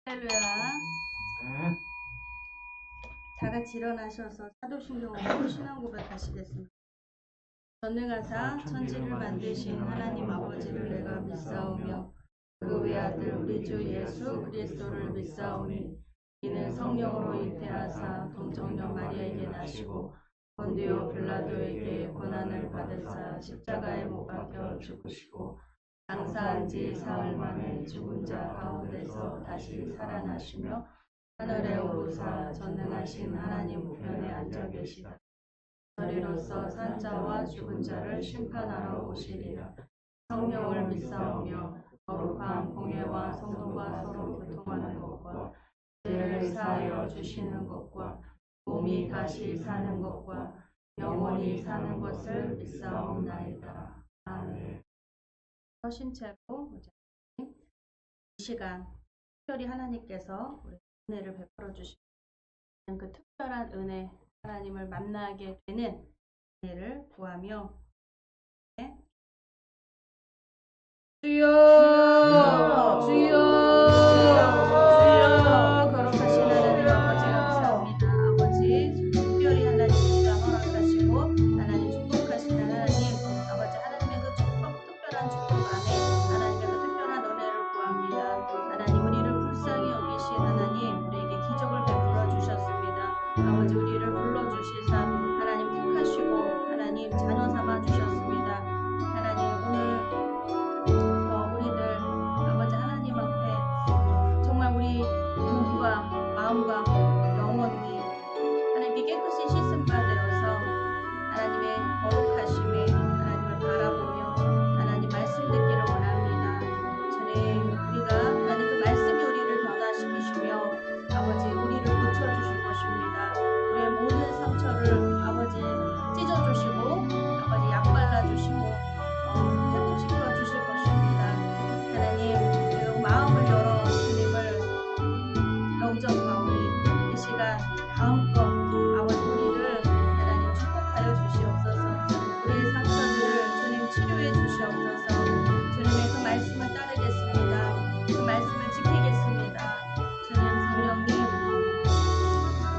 할렐루야. 네. 다 같이 일어나셔서 사도신경으로 신앙 고백하시겠습니다. 전능하사 천지를 만드신 하나님 아버지를 내가 믿사오며 그 외아들 우리 주 예수 그리스도를 믿사오니 이는 성령으로 잉태하사 동정녀 마리아에게 나시고 본디오 빌라도에게 고난을 받으사 십자가에 못 박혀 죽으시고 장사한 지 사흘 만에 죽은 자 가운데서 다시 살아나시며 하늘에 오르사 전능하신 하나님 우편에 앉아 계시다. 저리로서 산 자와 죽은 자를 심판하러 오시리라. 성령을 믿사오며 거룩한 공예와 성도가 서로 교통하는 것과 죄를 사하여 주시는 것과 몸이 다시 사는 것과 영원히 사는 것을 믿사옵나이다. 아멘. 신체로 이 시간 특별히 하나님께서 우리 은혜를 베풀어 주시는 그 특별한 은혜, 하나님을 만나게 되는 은혜를 구하며 주여 주여 거룩하신 하나님 아버지 감사합니다. 아버지 특별히 하나님께서 허락하시고 하나님 축복하신 하나님 아버지 하나님의 그 축복 특별한 축복 안에 하나님의 그 특별한 은혜를 구합니다. 하나님 우리를 불쌍히 여기신 하나님 우리에게 기적을 베풀어 주셨습니다. 아버지 우리를 불러주시사 하나님 택하시고 하나님 자녀 삼아 주셨습니다. 하나님 오늘 우리들 아버지 하나님 앞에 정말 우리 몸과 마음과 영혼이 하나님께 깨끗이 씻음 받으어서 하나님의 거룩하심에 하나님을 바라보며 하나님 말씀 듣기를 원합니다. 주님 우리가 하나님 그 말씀이 우리를 변화시키시며 아버지 우리를 고쳐주실 것입니다. 우리의 모든 상처를 아버지 찢어주시고 아버지 약 발라주시고 회복시켜 주실 것입니다. 하나님 그 마음을 열어 주님을 영접하오니 이 시간 마음껏 아버지 우리를 하나님 축복하여 주시옵소서. 우리의 상처들을 주님 치료해 주시옵소서. 주님의 그 말씀을 따르겠습니다. 그 말씀을 지키겠습니다. 주님 성령님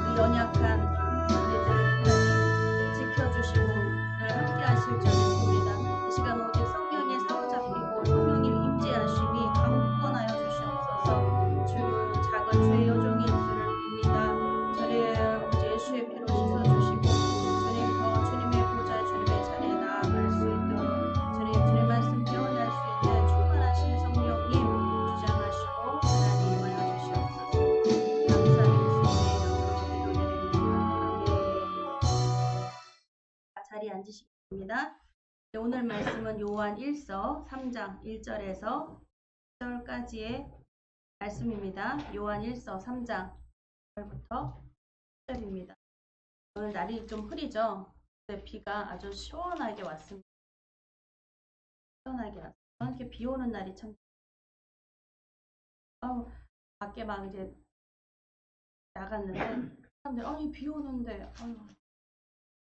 우리 연약한 우리들 하나님 지켜주시고 늘 함께 하실 줄 믿습니다. 이 시간 오직 성령의 사로잡히고 성령님 임재하심이 강권하여 주시옵소서. 주 작은 죄의 여종일 줄을 빕니다. 저를 예수의 피로 씻어주시고 주님 더 주님의 보좌 주님의 자리에 나아갈 수 있도록 주님 말씀 깨어날 수 있는 충만하신 성령님 주장하시고 하나님 임하여 주시옵소서. 감사히 예수님의 이름으로 기도드립니다. 아멘. 자리에 앉으시겠습니다. 오늘 말씀은 요한 1서 3장 1절에서 10절까지의 말씀입니다. 요한 1서 3장 1절부터 10절입니다. 오늘 날이 좀 흐리죠? 비가 아주 시원하게 왔습니다. 시원하게 왔어요. 이렇게 비 오는 날이 참 밖에 막 이제 나갔는데 사람들이 아니 비 오는데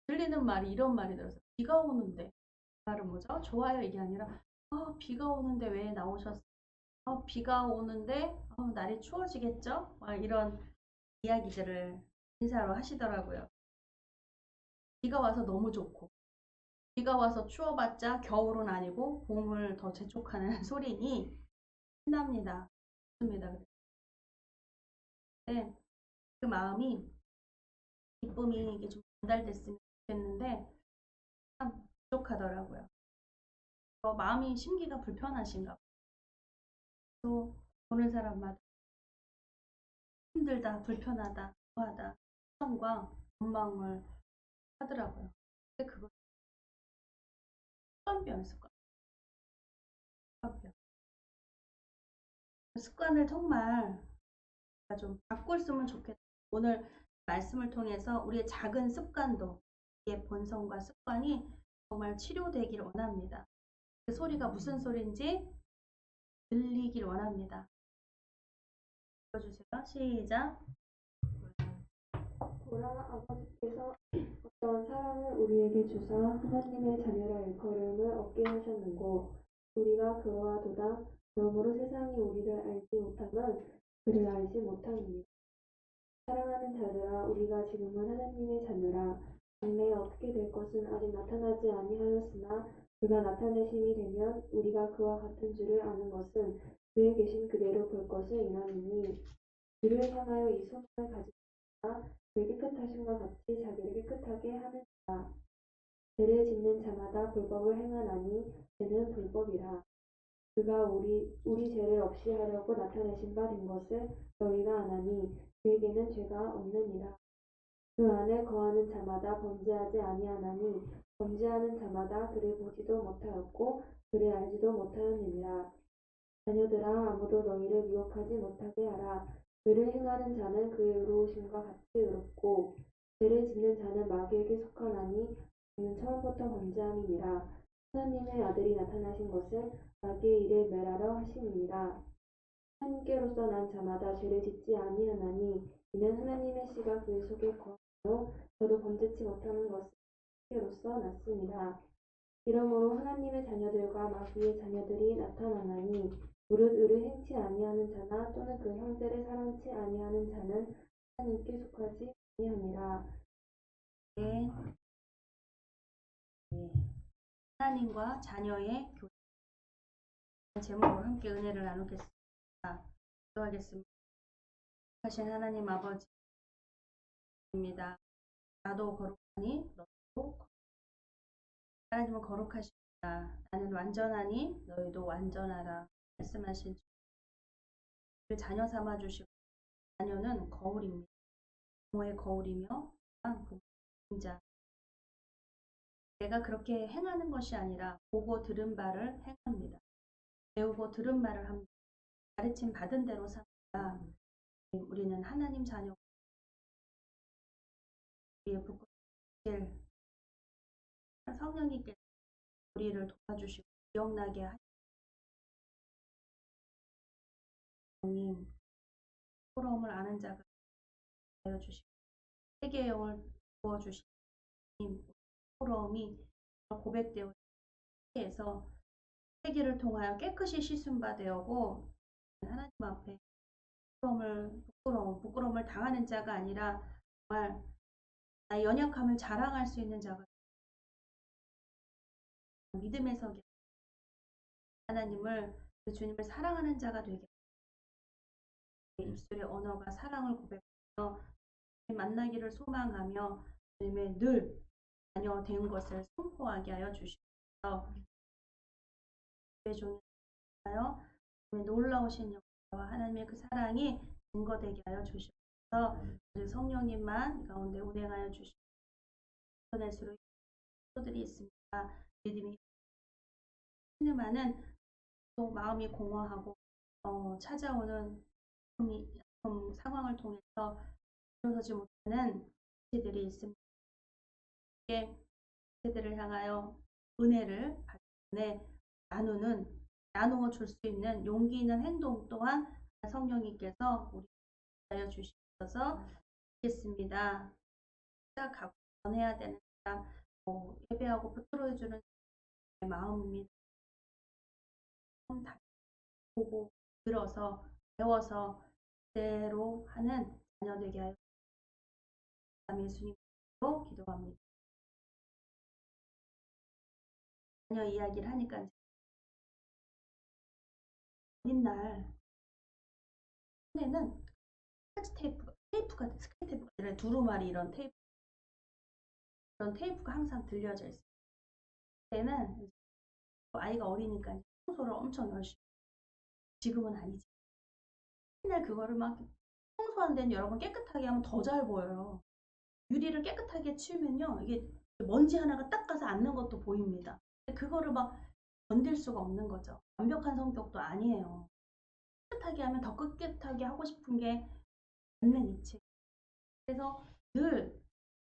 들리는 말이 이런 말이 들었어요. 비가 오는데 말은 뭐죠? 좋아요 이게 아니라 비가 오는데 왜 나오셨어요? 비가 오는데 날이 추워지겠죠? 이런 이야기들을 인사로 하시더라고요. 비가 와서 너무 좋고 비가 와서 추워봤자 겨울은 아니고 봄을 더 재촉하는 소리니 신납니다. 좋습니다. 네, 그 마음이 기쁨이 이게 좀 전달됐으면 좋겠는데 참 부족하더라고요. 마음이 심기가 불편하신가 봐요. 또 보는 사람마다 힘들다, 불편하다, 뭐하다, 걱정과 원망을 하더라고요. 근데 그거 습관병. 습관을 정말 좀 바꿨으면 좋겠다. 오늘 말씀을 통해서 우리의 작은 습관도 우리의 본성과 습관이 정말 치료되길 원합니다. 그 소리가 무슨 소리인지 들리길 원합니다. 읽어주세요. 시작. 보라, 아버지께서 어떤 사랑을 우리에게 주사 하나님의 자녀라 일컬음을 얻게 하셨는고 우리가 그러하도다. 그러므로 세상이 우리를 알지 못하면 그를 알지 못함입니다. 사랑하는 자들아, 우리가 지금은 하나님의 자녀라. 장래에 어떻게 될 것은 아직 나타나지 아니하였으나 그가 나타내심이 되면 우리가 그와 같은 줄을 아는 것은 그에 계신 그대로 볼 것을 인함이니 주를 향하여 이 소망을 가지고 있으나 그의 깨끗하심과 같이 자기를 깨끗하게 하는 자. 죄를 짓는 자마다 불법을 행하나니 죄는 불법이라. 그가 우리 죄를 없이 하려고 나타내신 바 된 것을 너희가 아나니 그에게는 죄가 없느니라. 그 안에 거하는 자마다 범죄하지 아니하나니 범죄하는 자마다 그를 보지도 못하였고 그를 알지도 못하였느니라. 자녀들아, 아무도 너희를 미혹하지 못하게 하라. 그를 행하는 자는 그의 의로우심과 같이 의롭고 죄를 짓는 자는 마귀에게 속하나니 그는 처음부터 범죄함이니라. 하나님의 아들이 나타나신 것은 마귀의 일을 멸하려 하심이니라. 하나님께로서 난 자마다 죄를 짓지 아니하나니 이는 하나님의 씨가 그의 속에 거하므로 저도 범죄치 못하는 것을 하나님께로서 났습니다. 이러므로 하나님의 자녀들과 마귀의 자녀들이 나타나나니 무릇 의를 행치 아니하는 자나 또는 그 형제를 사랑치 아니하는 자는 하나님께 속하지 아니하니라. 네. 하나님과 자녀의 교제 제목으로 함께 은혜를 나누겠습니다. 기도하겠습니다. 하신 하나님 아버지입니다. 나도 거룩하니 너도 하나님은 거룩하십니다. 나는 완전하니 너희도 완전하라 말씀하신 주를 자녀 삼아 주시고 자녀는 거울입니다. 부모의 거울이며 부모자 내가 그렇게 행하는 것이 아니라 보고 들은 바를 행합니다. 배우고 들은 말을 합니다. 가르침 받은 대로 삽니다. 우리는 하나님 자녀 우리의 부끄러운 성령님께서 우리를 도와주시고 기억나게 하시니 부끄러움을 아는 자가 되어 주시고 세계의 영을 부어주시니 부끄러움이 고백되어 세계에서 세계를 통하여 깨끗이 씻은 바 되었고 하나님 앞에 부끄러움을 당하는 자가 아니라 정말 나의 연약함을 자랑할 수 있는 자가 믿음의 석에 하나님을 주님을 사랑하는 자가 되게 입술의 언어가 사랑을 고백하며 만나기를 소망하며 주님의 늘 자녀 된 것을 선포하게 하여 주시옵소서. 종하여 놀라우신 역사와 하나님의 그 사랑이 증거되게 하여 주시옵소서. 성령님만 가운데 운행하여 주시옵소서. 인터넷으로 들이 있습니다. 믿음이 많은 또 마음이 공허하고 찾아오는 상황을 통해서 일어서지 못하는 지체들이 있습니다. 지체들을 향하여 은혜를 받는 나누어 줄 수 있는 용기 있는 행동 또한 성령님께서 우리 하여 주시옵소서. 있겠습니다. 시작하고 전해야 되는 사람, 예배하고 붙들어 주는 마음입니다. 보고 들어서 배워서 그대로 하는 자녀 되게 하여 예수님으로 기도합니다. 자녀 이야기를 하니까 옛날 손에는 테이프가 스카치 테이프가 아니라 두루마리 이런 테이프가 항상 들려져 있어요. 그때는 아이가 어리니까 청소를 엄청 열심히. 지금은 아니지. 맨날 그거를 막 청소하는 데는 여러분 깨끗하게 하면 더 잘 보여요. 유리를 깨끗하게 치우면요, 이게 먼지 하나가 딱 가서 앉는 것도 보입니다. 그거를 막 건들 수가 없는 거죠. 완벽한 성격도 아니에요. 깨끗하게 하면 더 깨끗하게 하고 싶은 게 받는 이치. 그래서 늘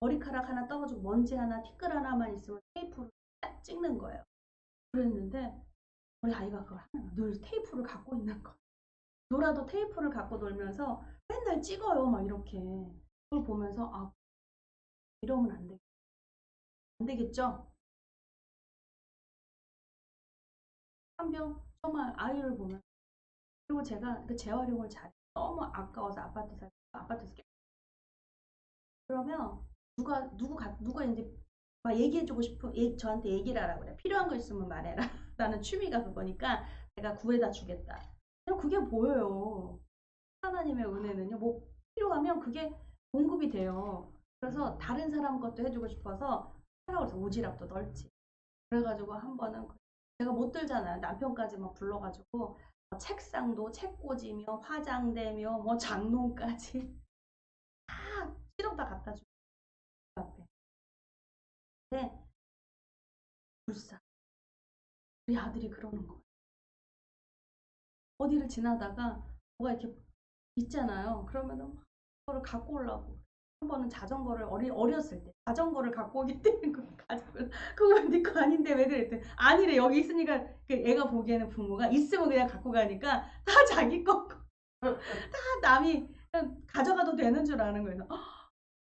머리카락 하나 떨어지고 먼지 하나 티끌 하나만 있으면 테이프로 딱 찍는 거예요. 그랬는데 우리 아이가 그걸 하는 거예요. 늘 테이프를 갖고 있는 거. 놀아도 테이프를 갖고 놀면서 맨날 찍어요. 막 이렇게. 그걸 보면서 이러면 안 되겠죠? 한편 정말 아이를 보면 그리고 제가 그 재활용을 잘해요. 너무 아까워서 아파트에서 그러면 누가 이제 막 얘기해주고 싶은 저한테 얘기를 하라고 그래. 필요한 거 있으면 말해라. 나는 취미가 그거니까 내가 구해다 주겠다. 그럼 그게 보여요. 하나님의 은혜는요. 뭐 필요하면 그게 공급이 돼요. 그래서 다른 사람 것도 해주고 싶어서 하라고 해서 오지랖도 넓지. 그래가지고 한 번은 제가 못 들잖아요. 남편까지 막 불러가지고 책상도 책 꽂이며 화장대며 뭐 장롱까지 다 실어 다 갖다 주고 앞에. 근데 불쌍. 우리 아들이 그러는 거예요. 어디를 지나다가 뭐가 이렇게 있잖아요. 그러면은 막 그거를 갖고 오려고. 한 번은 자전거를 어렸을 때 자전거를 갖고 오게 되는 거예요. 가족을. 그거 네 거 아닌데 왜 그랬더니 아니래. 여기 있으니까 그 애가 보기에는 부모가 있으면 그냥 갖고 가니까 다 자기 거고 다 남이 그냥 가져가도 되는 줄 아는 거예요.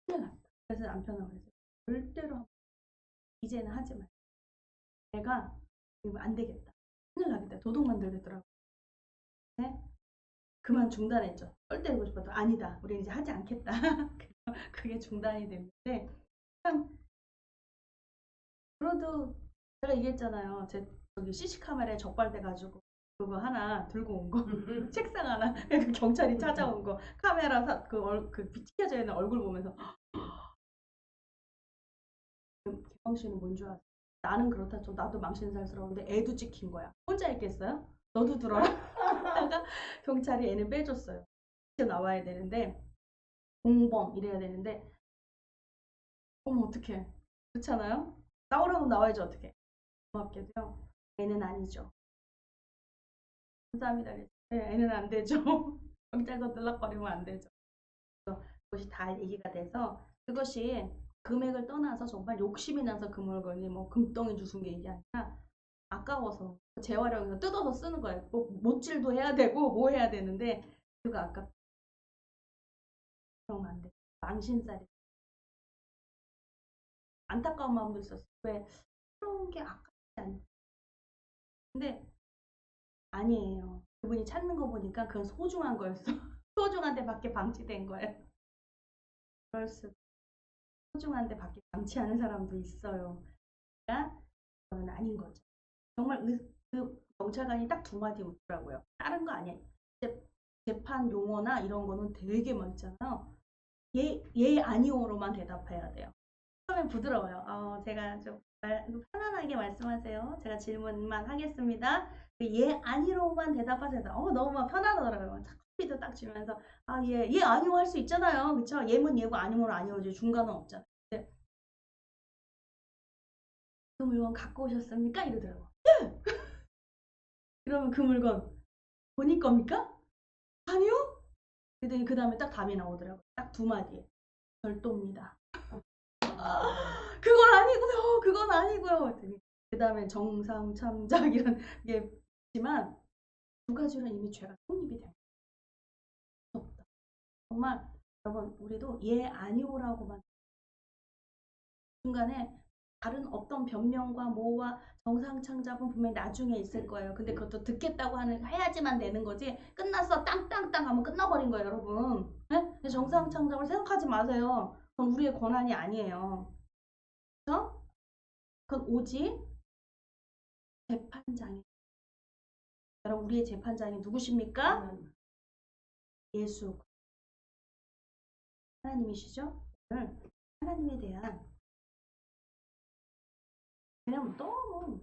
큰일 났다. 그래서 남편하고 그랬어요. 절대로 이제는 하지 말. 내가 이거 안 되겠다. 큰일 나겠다. 도둑 만들겠더라고. 네? 그만 중단했죠. 떨 때리고 싶어도 아니다. 우리 이제 하지 않겠다. 그게 중단이 됐는데 참 그래도 제가 얘기했잖아요. 제 저기 CC 카메라에 적발돼 가지고 그거 하나 들고 온 거. 책상 하나 그 경찰이 찾아온 거. 카메라 그 비켜져 있는 얼굴 보면서 개광 씨는 뭔 줄 알아? 나는 그렇다 쳐. 나도 망신살스러운데 애도 찍힌 거야. 혼자 있겠어요? 너도 들어라. 하다가 경찰이 애는 빼줬어요. 나와야 되는데 공범 이래야 되는데 어머 어떡해. 그렇잖아요? 나오라고 나와야지 어떡해. 고맙게도요. 애는 아니죠. 감사합니다. 네, 애는 안 되죠. 경찰서 들락거리면 안 되죠. 그것이 다 얘기가 돼서 그것이 금액을 떠나서 정말 욕심이 나서 그 물건이 뭐 금덩이 주순 게 이게 아니라 아까워서 재활용해서 뜯어서 쓰는 거예요. 뭐 못질도 해야 되고 뭐 해야 되는데 그거 아깝 그러면 안 돼. 망신살이 안타까운 마음도 있었어. 왜 그런 게 아깝지 않 근데 아니에요. 그분이 찾는 거 보니까 그건 소중한 거였어. 소중한데 밖에 방치된 거예요. 그럴 수 소중한데 밖에 방치하는 사람도 있어요. 그러니까 그건 아닌 거죠. 정말 그 경찰관이 딱 두 마디 묻더라고요. 다른 거 아니에요. 재판 용어나 이런 거는 되게 많잖아요. 예 아니오로만 대답해야 돼요. 처음엔 부드러워요. 제가 좀 편안하게 말씀하세요. 제가 질문만 하겠습니다. 예 아니로만 대답하세요. 너무 편안하더라고요. 커피도 딱 주면서 예 아니오 할 수 있잖아요. 그쵸? 예문 예고 아니면 아니오지 중간은 없잖아요. 근데 그 물건 갖고 오셨습니까? 이러더라고. 예! 그러면 그 물건 본인 겁니까? 아니요? 그랬더니 그 다음에 딱 답이 나오더라고요. 딱 두 마디에. 별도입니다. 그건 아니고요. 그건 아니고요. 그 다음에 정상 참작 이런 게 있지만 두 가지는 이미 죄가 성립이 됩니다. 없다. 정말 여러분 우리도 예 아니오라고만 중간에 다른 어떤 변명과 뭐와 정상 창작은 분명히 나중에 있을 거예요. 근데 그것도 듣겠다고 해야지만 되는 거지. 끝났어 땅땅땅 하면 끝나버린 거예요, 여러분. 네? 정상 창작을 생각하지 마세요. 그건 우리의 권한이 아니에요. 그렇죠? 그건 오직 재판장이. 여러분 우리의 재판장이 누구십니까? 예수 하나님이시죠? 오늘 하나님에 대한 왜냐면 너무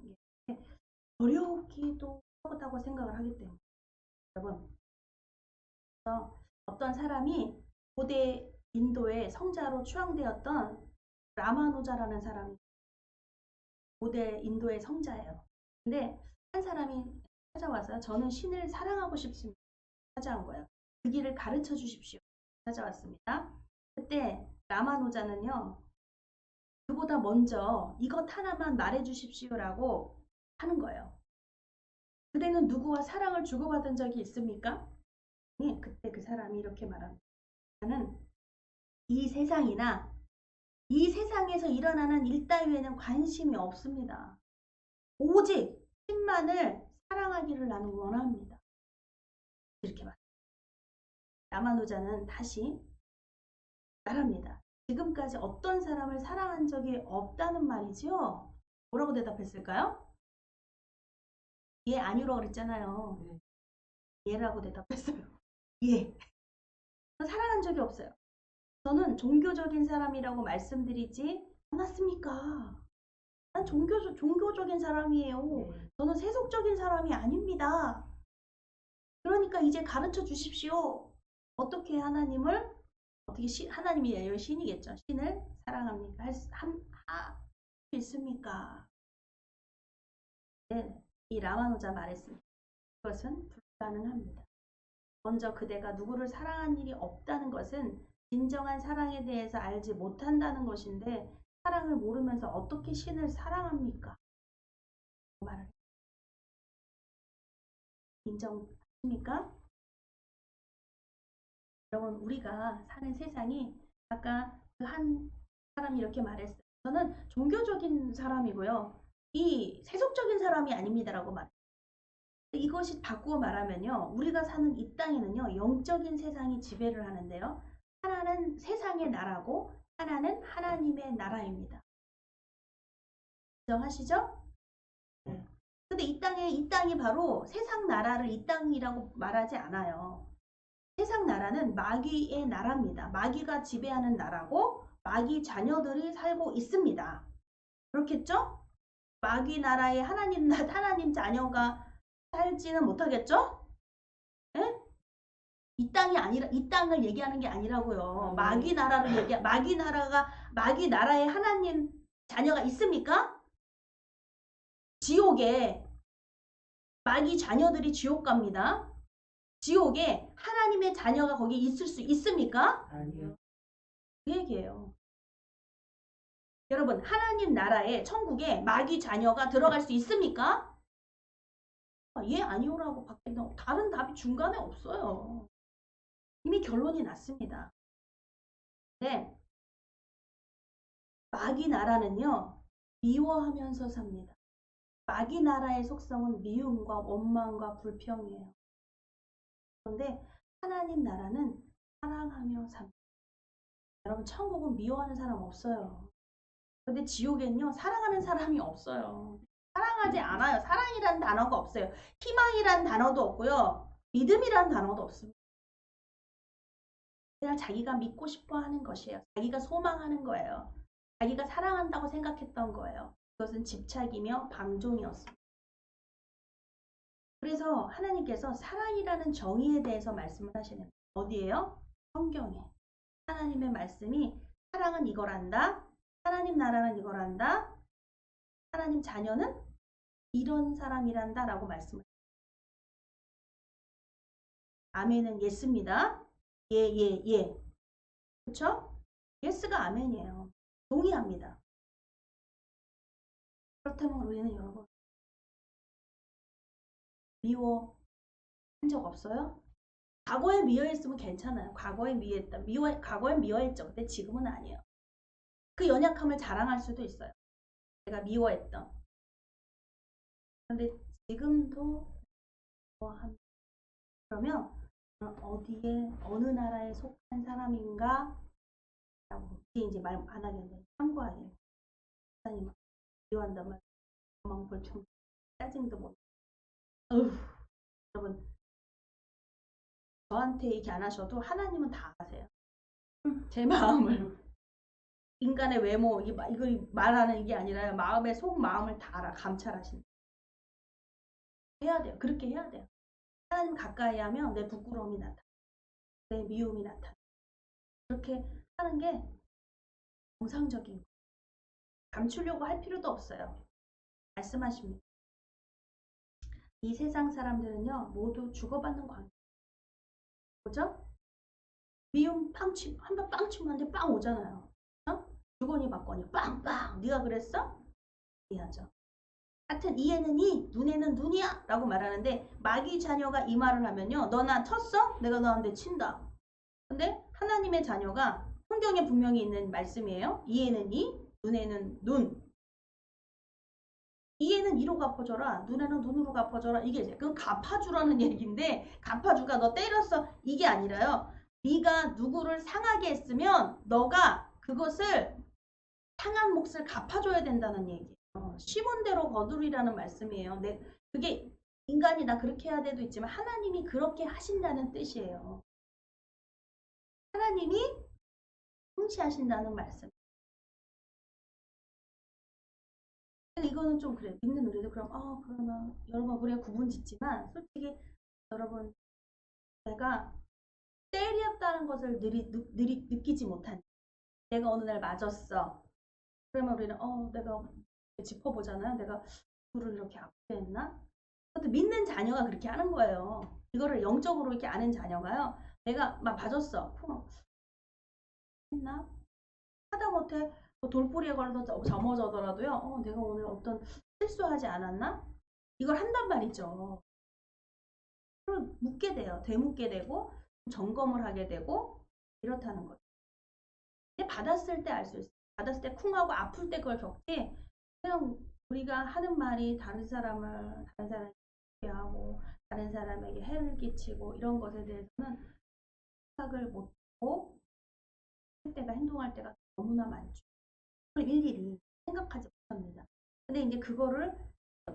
어려우기도 하다고 생각을 하기 때문에 여러분 어떤 사람이 고대 인도의 성자로 추앙되었던 라마누자라는 사람이 고대 인도의 성자예요. 근데 한 사람이 찾아와서 저는 신을 사랑하고 싶습니다. 찾아온 거예요. 그 길을 가르쳐 주십시오. 찾아왔습니다. 그때 라마누자는요. 그보다 먼저 이것 하나만 말해 주십시오라고 하는 거예요. 그대는 누구와 사랑을 주고받은 적이 있습니까? 네, 그때 그 사람이 이렇게 말합니다. 나는 이 세상이나 이 세상에서 일어나는 일 따위에는 관심이 없습니다. 오직 신만을 사랑하기를 나는 원합니다. 이렇게 말합니다. 라마누자는 다시 말합니다. 지금까지 어떤 사람을 사랑한 적이 없다는 말이지요? 뭐라고 대답했을까요? 예, 아니라고 그랬잖아요. 예라고 대답했어요. 예. 사랑한 적이 없어요. 저는 종교적인 사람이라고 말씀드리지 않았습니까? 난 종교적인 사람이에요. 저는 세속적인 사람이 아닙니다. 그러니까 이제 가르쳐 주십시오. 어떻게 하나님을, 하나님이 신이겠죠. 신을 사랑합니까? 할 수 있습니까? 네, 이 라마누자 말했습니다. 그것은 불가능합니다. 먼저 그대가 누구를 사랑한 일이 없다는 것은 진정한 사랑에 대해서 알지 못한다는 것인데 사랑을 모르면서 어떻게 신을 사랑합니까? 말을 인정하십니까? 여러분, 우리가 사는 세상이 아까 그 한 사람이 이렇게 말했어요. 저는 종교적인 사람이고요. 이 세속적인 사람이 아닙니다라고 말해요. 이것이 바꾸어 말하면요. 우리가 사는 이 땅에는요. 영적인 세상이 지배를 하는데요. 하나는 세상의 나라고 하나는 하나님의 나라입니다. 인정하시죠? 네. 근데 이 땅이 바로 세상 나라를 이 땅이라고 말하지 않아요. 세상 나라는 마귀의 나라입니다. 마귀가 지배하는 나라고 마귀 자녀들이 살고 있습니다. 그렇겠죠? 마귀 나라에 하나님 자녀가 살지는 못하겠죠? 예? 이 땅을 얘기하는 게 아니라고요. 마귀 나라에 하나님 자녀가 있습니까? 지옥에 마귀 자녀들이 지옥 갑니다. 지옥에 하나님의 자녀가 거기 있을 수 있습니까? 아니요. 그 얘기예요. 여러분, 하나님 나라에 천국에 마귀 자녀가 들어갈 수 있습니까? 예, 아니오라고 밖에 다른 답이 중간에 없어요. 이미 결론이 났습니다. 네, 마귀 나라는요, 미워하면서 삽니다. 마귀 나라의 속성은 미움과 원망과 불평이에요. 그런데 하나님 나라는 사랑하며 삽니다. 여러분, 천국은 미워하는 사람 없어요. 근데 지옥엔요, 사랑하는 사람이 없어요. 사랑하지 않아요. 사랑이라는 단어가 없어요. 희망이라는 단어도 없고요. 믿음이라는 단어도 없습니다. 그냥 자기가 믿고 싶어 하는 것이에요. 자기가 소망하는 거예요. 자기가 사랑한다고 생각했던 거예요. 그것은 집착이며 방종이었습니다. 그래서 하나님께서 사랑이라는 정의에 대해서 말씀을 하시는 거예요. 어디에요? 성경에. 하나님의 말씀이 사랑은 이거란다. 하나님 나라는 이거란다. 하나님 자녀는 이런 사람이란다 라고 말씀을 해요. 아멘은 예스입니다. 예. 그렇죠? 예스가 아멘이에요. 동의합니다. 그렇다면 우리는 여러분 미워한 적 없어요? 과거에 미워했으면 괜찮아요. 과거에 미워했죠. 근데 지금은 아니에요. 그 연약함을 자랑할 수도 있어요. 내가 미워했던. 근데 지금도 미워합니다. 그러면 어디에 어느 나라에 속한 사람인가? 라고 이제 말 안 하겠는데 참고하게요. 목사님 미워한단 말, 도망 불평, 짜증도 못. 여러분 저한테 얘기 안 하셔도 하나님은 다 아세요. 제 마음을. 인간의 외모 이거 말하는 이게 아니라 마음의 속마음을 다 알아 감찰하신다. 해야 돼요. 그렇게 해야 돼요. 하나님 가까이 하면 내 부끄러움이 나타나. 내 미움이 나타나. 그렇게 하는 게 정상적인 거예요. 감추려고 할 필요도 없어요. 말씀하십니다. 이 세상 사람들은요 모두 주고받는 관계. 뭐죠? 미움 한번 빵 치면 한테 빵 오잖아요. 어? 주거니 받거니 빵빵. 네가 그랬어? 이해하죠. 하여튼 이에는 이, 눈에는 눈이야 라고 말하는데 마귀 자녀가 이 말을 하면요. 너 나 쳤어? 내가 너한테 친다. 근데 하나님의 자녀가 성경에 분명히 있는 말씀이에요. 이에는 이, 눈에는 눈. 이에는 이로 갚아줘라. 눈에는 눈으로 갚아줘라. 이게 그건 갚아주라는 얘기인데 갚아주가 너 때렸어. 이게 아니라요. 네가 누구를 상하게 했으면 너가 그것을 상한 몫을 갚아줘야 된다는 얘기예요. 심은 대로 거두리라는 말씀이에요. 그게 인간이 나 그렇게 해야 돼도 있지만 하나님이 그렇게 하신다는 뜻이에요. 하나님이 통치하신다는 말씀. 이거는 좀 그래. 믿는 우리도 그럼 그러면 여러분 우리가 구분 짓지만 솔직히 여러분 내가 때렸다는 것을 느끼지 못한 내가 어느 날 맞았어. 그러면 우리는 내가 짚어보잖아요. 내가 누구를 이렇게 아프게 했나? 근데 믿는 자녀가 그렇게 하는 거예요. 이거를 영적으로 이렇게 아는 자녀가요. 내가 막 맞았어. 했나? 하다못해 돌뿌리에 걸려서 넘어져더라도요. 내가 오늘 어떤 실수하지 않았나? 이걸 한단 말이죠. 그럼 묻게 돼요. 되묻게 되고 점검을 하게 되고 이렇다는 거죠. 근데 받았을 때 알 수 있어요. 받았을 때 쿵하고 아플 때 그걸 겪지. 그냥 우리가 하는 말이 다른 사람을 하고 다른 사람에게 해를 끼치고 이런 것에 대해서는 생각을 못하고 할 때가 행동할 때가 너무나 많죠. 그걸 일일이 생각하지 못합니다. 근데 이제 그거를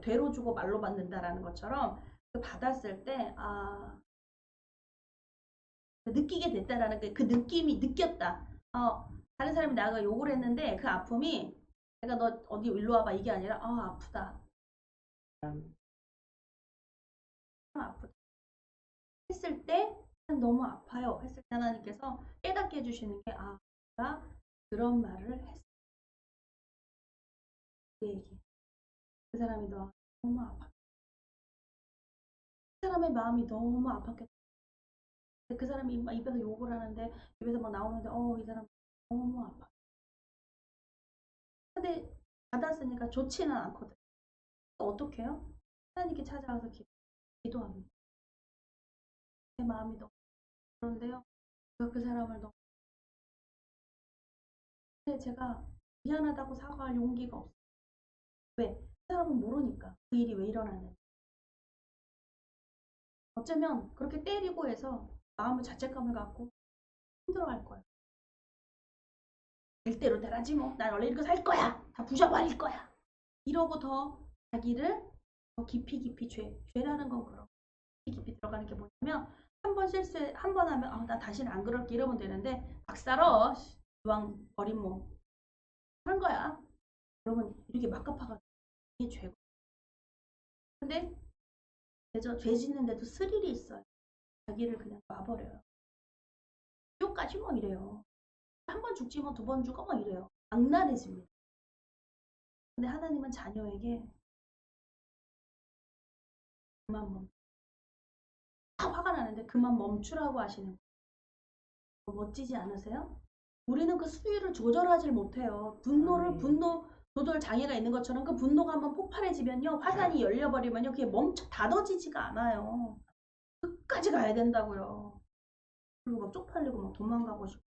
되로 주고 말로 받는다라는 것처럼 받았을 때 느끼게 됐다라는 그 느낌이 느꼈다. 다른 사람이 나가 욕을 했는데 그 아픔이 내가 너 어디 일로 와봐 이게 아니라 아프다. 아프다. 했을 때 너무 아파요. 했을 때 하나님께서 깨닫게 해주시는 게 내가 그런 말을 했어. 그 얘기. 그 사람이 너무 아팠. 그 사람의 마음이 너무 아팠겠다. 그 사람이 입에서 욕을 하는데 입에서 막 나오는데 이 사람 너무 아파. 근데 받았으니까 좋지는 않거든. 어떻게 해요? 하나님께 찾아가서 기도합니다. 제 마음이 너무 그런데요. 그 사람을 너무 근데 제가 미안하다고 사과할 용기가 없어요. 왜? 그 사람은 모르니까 그 일이 왜 일어나는지. 어쩌면 그렇게 때리고 해서 마음의 자책감을 갖고 힘들어할 거예요. 될 대로 되라지 뭐. 난 원래 이렇게 살 거야. 다 부셔버릴 거야. 이러고 더 자기를 더 깊이 죄라는 건 그렇고 깊이 들어가는 게 뭐냐면 한 번 실수해 한 번 하면 나 다시는 안 그럴게 이러면 되는데 막 살아 이왕 버린 몸 하는 거야. 여러분 이렇게 막 갚아가지고 이게 죄고. 근데 죄 짓는데도 스릴이 있어요. 자기를 그냥 놔버려요. 지옥까지 뭐 이래요. 한 번 죽지 뭐 두 번 죽어 뭐 이래요. 악랄해집니다. 근데 하나님은 자녀에게 그만 멈. 화가 나는데 그만 멈추라고 하시는 거예요. 멋지지 않으세요? 우리는 그 수위를 조절하지 못해요. 분노 조절 장애가 있는 것처럼 그 분노가 한번 폭발해지면요. 화산이 열려버리면요. 그게 멈춰 닫아지지가 않아요. 끝까지 가야 된다고요. 그리고 막 쪽팔리고 막 도망가고 싶고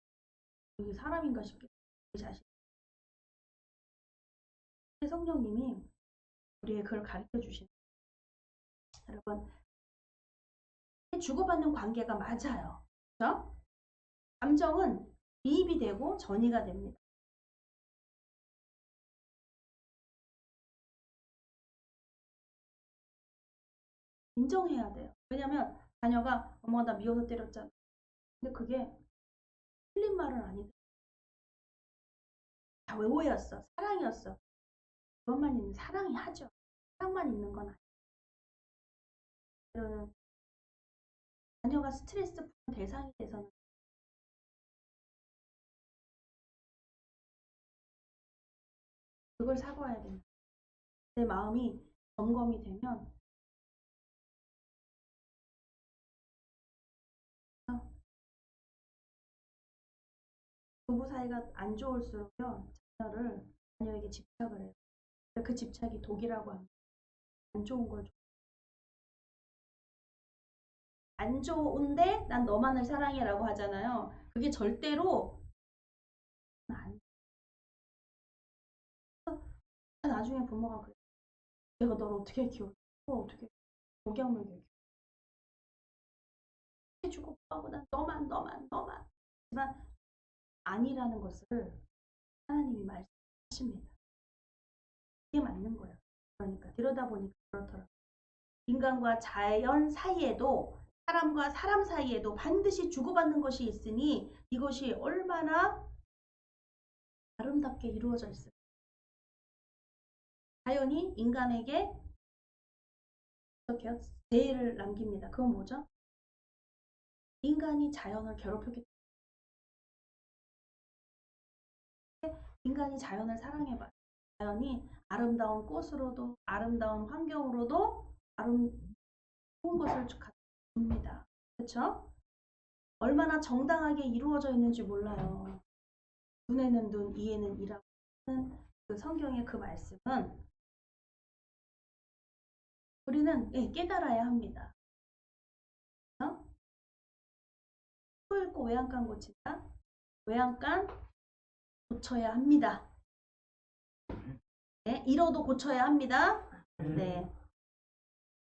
이게 사람인가 싶겠어요. 자신. 성령님이 우리에게 그걸 가르쳐 주시는 여러분 주고받는 관계가 맞아요. 그렇죠? 감정은 이입이 되고 전이가 됩니다. 인정해야 돼요. 왜냐면 자녀가 엄마가 나 미워서 때렸잖아. 근데 그게 틀린 말은 아니다. 다 오해였어. 사랑이었어. 그것만 있는 사랑이 하죠. 사랑만 있는 건 아니에요. 자녀가 스트레스 푸는 대상이 돼서는 그걸 사과해야 됩니다. 내 마음이 점검이 되면 부부 사이가 안 좋을수록요. 자녀에게 집착을 해요. 그 집착이 독이라고 합니다. 안 좋은 걸 안 좋은데 난 너만을 사랑해라고 하잖아요. 그게 절대로 안 나중에 부모가 그래. 내가 널 어떻게 키워? 어떻게 독약물 주고 뭐하고 너만 하지만 아니라는 것을 하나님이 말씀하십니다. 이게 맞는 거예요. 그러니까 들여다보니까 그렇더라고요. 인간과 자연 사이에도 사람과 사람 사이에도 반드시 주고받는 것이 있으니 이것이 얼마나 아름답게 이루어져 있을까. 자연이 인간에게 어떻게요? 죄를 남깁니다. 그건 뭐죠? 인간이 자연을 괴롭혔기 때문에 인간이 자연을 사랑해봐요. 자연이 아름다운 꽃으로도 아름다운 환경으로도 좋은 것을 줍니다. 그렇죠? 얼마나 정당하게 이루어져 있는지 몰라요. 눈에는 눈, 이에는 이라고 하는 그 성경의 그 말씀은 우리는 깨달아야 합니다. 코 읽고 외양간 고친다. 외양간 고쳐야 합니다. 네, 잃어도 고쳐야 합니다. 네,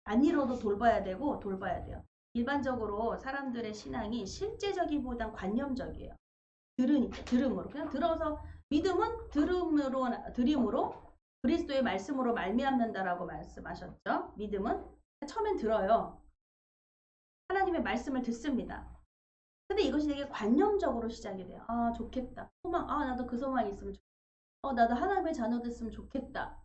안 잃어도 돌봐야 돼요. 일반적으로 사람들의 신앙이 실제적이보단 관념적이에요. 들음으로 그냥 들어서 믿음은 들음으로 그리스도의 말씀으로 말미암는다라고 말씀하셨죠. 믿음은 처음엔 들어요. 하나님의 말씀을 듣습니다. 근데 이것이 되게 관념적으로 시작이 돼요. 아, 좋겠다. 소망, 나도 그 소망이 있으면 좋겠다. 나도 하나님의 자녀 됐으면 좋겠다.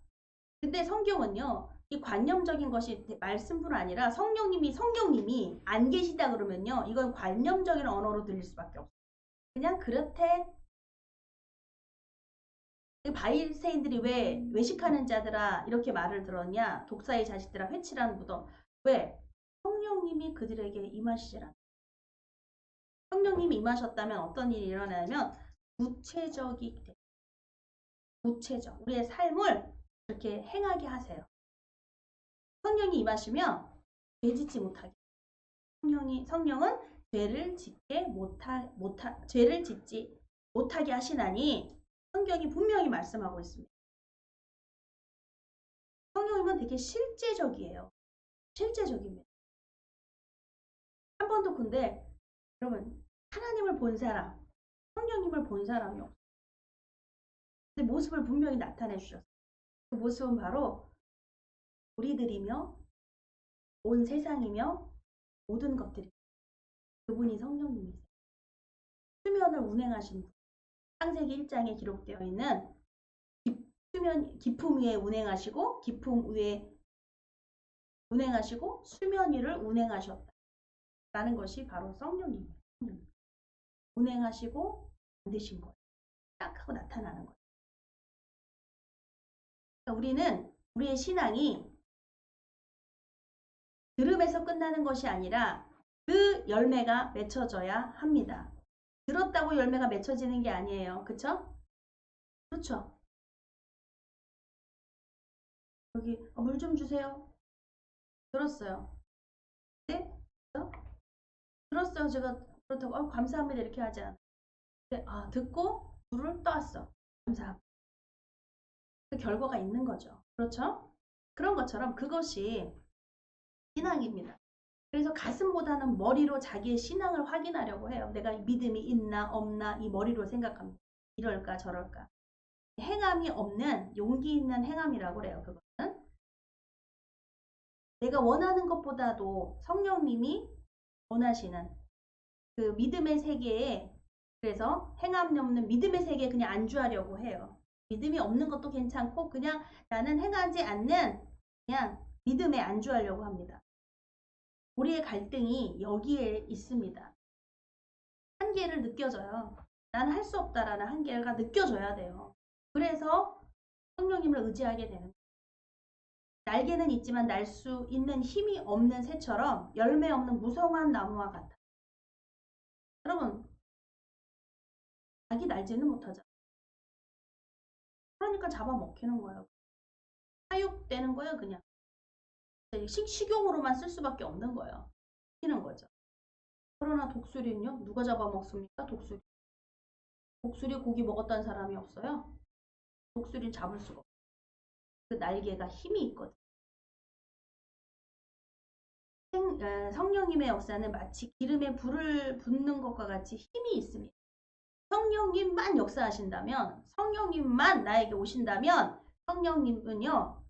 근데 성경은요, 이 관념적인 것이 말씀뿐 아니라 성령님이 안 계시다 그러면요, 이건 관념적인 언어로 들릴 수밖에 없어요. 그냥 그렇대. 바리새인들이 왜 외식하는 자들아 이렇게 말을 들었냐? 독사의 자식들아 회칠한 무덤. 왜? 성령님이 그들에게 임하시지라. 성령님이 임하셨다면 어떤 일이 일어나냐면 구체적이 돼. 구체적. 우리의 삶을 이렇게 행하게 하세요. 성령이 임하시면 죄 짓지 못하게. 성령은 죄를 짓지 못하게 하시나니 성경이 분명히 말씀하고 있습니다. 성령님은 되게 실제적이에요. 실제적입니다. 한 번도 근데 여러분 하나님을 본 사람, 성령님을 본 사람이 없어요. 근데 모습을 분명히 나타내 주셨어요. 그 모습은 바로 우리들이며 온 세상이며 모든 것들이 그분이 성령님이세요. 수면을 운행하신 분. 창세기 1장에 기록되어 있는 깊음 위에 운행하시고 깊음 위에 운행하시고 수면 위를 운행하셨다. 라는 것이 바로 성령님이에요. 운행하시고 만드신 거예요. 딱 하고 나타나는 거예요. 그러니까 우리는 우리의 신앙이 들음에서 끝나는 것이 아니라 그 열매가 맺혀져야 합니다. 들었다고 열매가 맺혀지는 게 아니에요. 그쵸? 그렇죠? 여기 물 좀 주세요. 들었어요. 네? 들었어요. 제가 그렇다고 감사합니다 이렇게 하지 않아요. 듣고 물을 떠왔어. 감사합니다. 그 결과가 있는 거죠. 그렇죠? 그런 것처럼 그것이 신앙입니다. 그래서 가슴보다는 머리로 자기의 신앙을 확인하려고 해요. 내가 믿음이 있나 없나 이 머리로 생각합니다. 이럴까 저럴까. 행함이 없는 용기 있는 행함이라고 그래요. 그것은 내가 원하는 것보다도 성령님이 원하시는 그 믿음의 세계에, 그래서 행함이 없는 믿음의 세계에 그냥 안주하려고 해요. 믿음이 없는 것도 괜찮고 그냥 나는 행하지 않는 그냥 믿음에 안주하려고 합니다. 우리의 갈등이 여기에 있습니다. 한계를 느껴져요. 나는 할 수 없다라는 한계가 느껴져야 돼요. 그래서 성령님을 의지하게 되는 거예요. 날개는 있지만 날 수 있는 힘이 없는 새처럼 열매 없는 무성한 나무와 같아. 여러분, 자기 날지는 못하잖아. 그러니까 잡아먹히는 거예요. 사육되는 거예요, 그냥. 식용으로만 쓸 수밖에 없는 거예요. 키는 거죠. 그러나 독수리는요? 누가 잡아먹습니까? 독수리. 독수리 고기 먹었다는 사람이 없어요. 독수리는 잡을 수가 없어요. 그 날개가 힘이 있거든. 성령님의 역사는 마치 기름에 불을 붓는 것과 같이 힘이 있습니다. 성령님만 역사하신다면, 성령님만 나에게 오신다면, 성령님은요,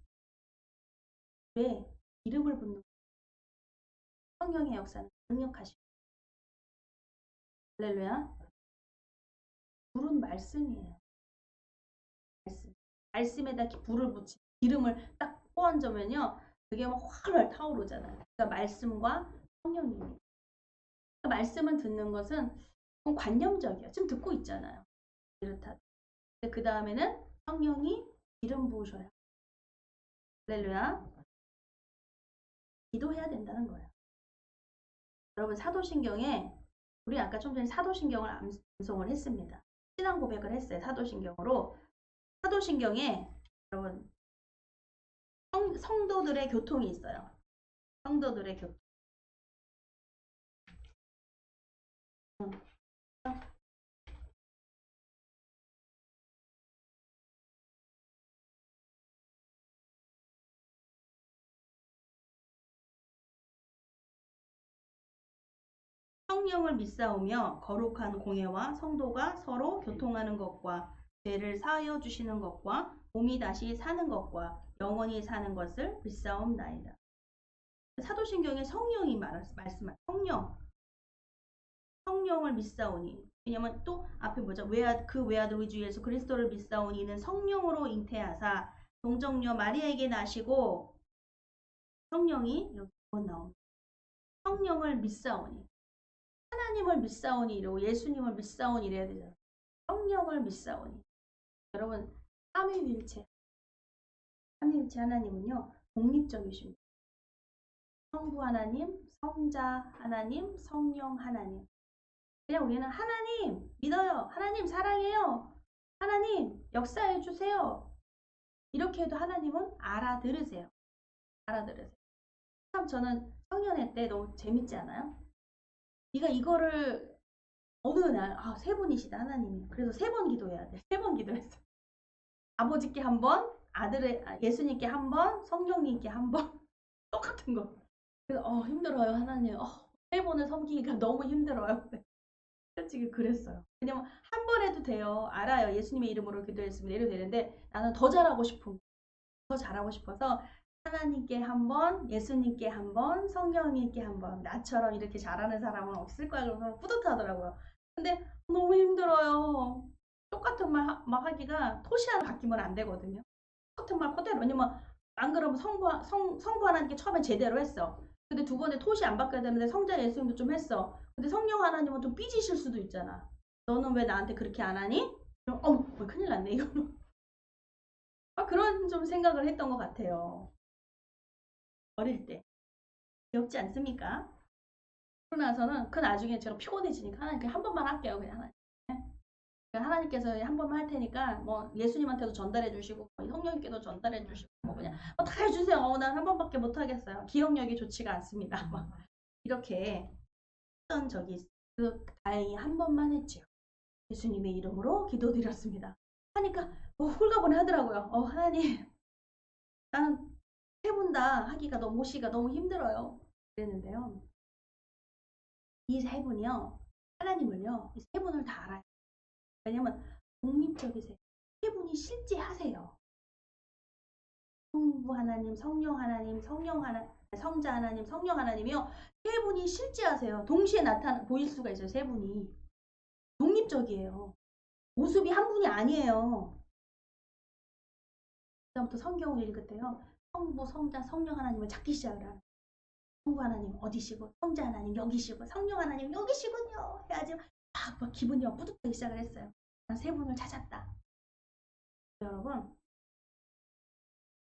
왜 기름을 붓는 성령의 역사는 강력하시고, 할렐루야. 불은 말씀이에요. 말씀에다 불을 붙이 기름을 딱 얹으면요, 그게 막 활활 타오르잖아요. 그러니까 말씀과 성령님이에요. 그 말씀을 듣는 것은 관념적이에요. 지금 듣고 있잖아요. 이렇다. 그 다음에는 성령이 기름 부으셔요. 할렐루야. 기도해야 된다는 거예요. 여러분, 사도신경에 우리 아까 좀 전에 사도신경을 암송을 했습니다. 신앙 고백을 했어요. 사도신경으로. 사도신경에 여러분 성도들의 교통이 있어요. 성도들의 교통. 성령을 믿사오며 거룩한 공예와 성도가 서로 교통하는 것과 죄를 사하여 주시는 것과 몸이 다시 사는 것과 영원히 사는 것을 믿사옵나이다. 사도신경에 성령이 말씀한 성령을 믿사오니, 왜냐면 또 앞에 뭐죠? 그 외아들 우리 주 예수 그리스도를 믿사오니 이는 성령으로 잉태하사 동정녀 마리아에게 나시고, 성령이 여기 나옵니다. 성령을 믿사오니, 하나님을 믿사오니 이러고 예수님을 믿사오니 이래야 되잖아요. 성령을 믿사오니. 여러분, 삼위일체 하나님은요 독립적이십니다. 성부 하나님, 성자 하나님, 성령 하나님. 그냥 우리는 하나님 믿어요, 하나님 사랑해요, 하나님 역사해 주세요, 이렇게 해도 하나님은 알아들으세요. 참 저는 성년회 때 너무 재밌지 않아요? 네가 이거를 어느 날 세 분이시다 하나님이. 그래서 3번 기도해야 돼. 3번 기도했어. 아버지께 한 번, 예수님께 한 번, 성령님께 한 번. 똑같은 거. 그래서 힘들어요 하나님. 3번을 섬기기가 너무 힘들어요. 솔직히 그랬어요. 왜냐면 한 번 해도 돼요. 알아요. 예수님의 이름으로 기도했으면 이래도 되는데 나는 더 잘하고 싶어서 하나님께 한 번, 예수님께 한 번, 성령님께 한 번. 나처럼 이렇게 잘하는 사람은 없을 거야. 그래서 뿌듯하더라고요. 근데 너무 힘들어요. 똑같은 말 막 하기가 토시 하나 바뀌면 안 되거든요. 똑같은 말 그대로. 왜냐면 안 그러면 성부 하나님께 처음에 제대로 했어. 근데 두 번에 토시 안 바뀌어야 되는데 성자 예수님도 좀 했어. 근데 성령 하나님은 좀 삐지실 수도 있잖아. 너는 왜 나한테 그렇게 안 하니? 어머, 큰일 났네 이거. 그런 좀 생각을 했던 것 같아요. 어릴 때. 귀엽지 않습니까? 그러고 나서는 그 나중에 제가 피곤해지니까 하나님께 한 번만 할게요. 그냥 하나님. 하나님께서 한 번만 할 테니까 뭐 예수님한테도 전달해 주시고 성령님께도 전달해 주시고 그냥 다 해주세요. 난 한 번밖에 못 하겠어요. 기억력이 좋지가 않습니다. 이렇게 했던 적이 있어요. 다행히 한 번만 했죠. 예수님의 이름으로 기도드렸습니다. 하니까 홀가분해 하더라고요. 하나님, 나는 3분 다 하기가 모시기가 너무 힘들어요. 그랬는데요. 이 3분이요. 하나님을요. 이 3분을 다 알아요. 왜냐면 독립적이세요. 3분이 실제 하세요. 성부 하나님, 성령 하나님, 성자 하나님, 성령 하나님이요. 3분이 실제 하세요. 동시에 보일 수가 있어요. 3분이. 독립적이에요. 모습이 한 분이 아니에요. 그다음부터 성경을 읽을 때요. 성부, 성자, 성령 하나님을 찾기 시작을 해요. 성부 하나님 어디시고, 성자 하나님 여기시고, 성령 하나님 여기시군요. 해야지 막 기분이 뿌듯하기 시작을 했어요. 난 3분을 찾았다. 여러분,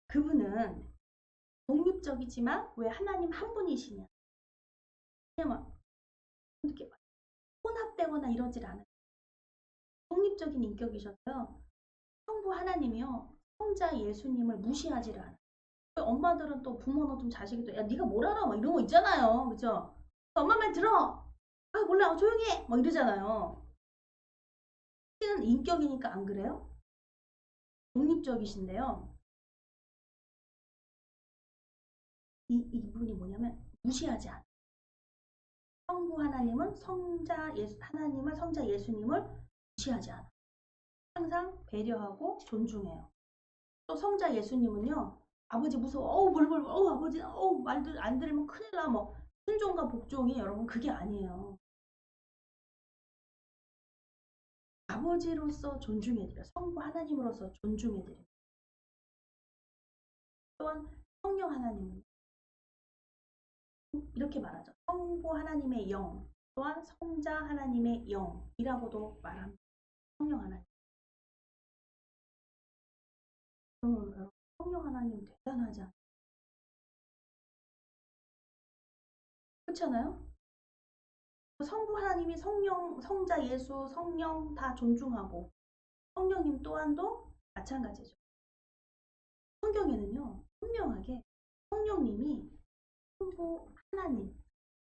그분은 독립적이지만 왜 하나님 한 분이시냐? 왜냐면 이렇게 혼합되거나 이러질 않아요. 독립적인 인격이셔서요. 성부 하나님이요. 성자 예수님을 무시하지를 않아요. 엄마들은 또 부모는 좀 자식이 또 야 네가 뭘 알아? 막 이런 거 있잖아요. 그죠? 엄마 말 들어. 몰라. 조용히 해. 막 이러잖아요. 씨는 인격이니까 안 그래요? 독립적이신데요. 이분이 뭐냐면 무시하지 않아요. 성부 하나님은 하나님을 성자 예수님을 무시하지 않아. 항상 배려하고 존중해요. 또 성자 예수님은요. 아버지 무서워. 벌벌. 아버지. 말들 안 들으면 큰일 나. 뭐 순종과 복종이 여러분 그게 아니에요. 아버지로서 존중해드려. 성부 하나님으로서 존중해드려. 또한 성령 하나님은 이렇게 말하죠. 성부 하나님의 영 또한 성자 하나님의 영이라고도 말합니다. 성령 하나님. 여러분 성령 하나님 대단하지 않아요? 그렇지 않아요? 성부 하나님이 성령, 성자 예수, 성령 다 존중하고 성령님 또한도 마찬가지죠. 성경에는요. 분명하게 성령님이 성부 하나님,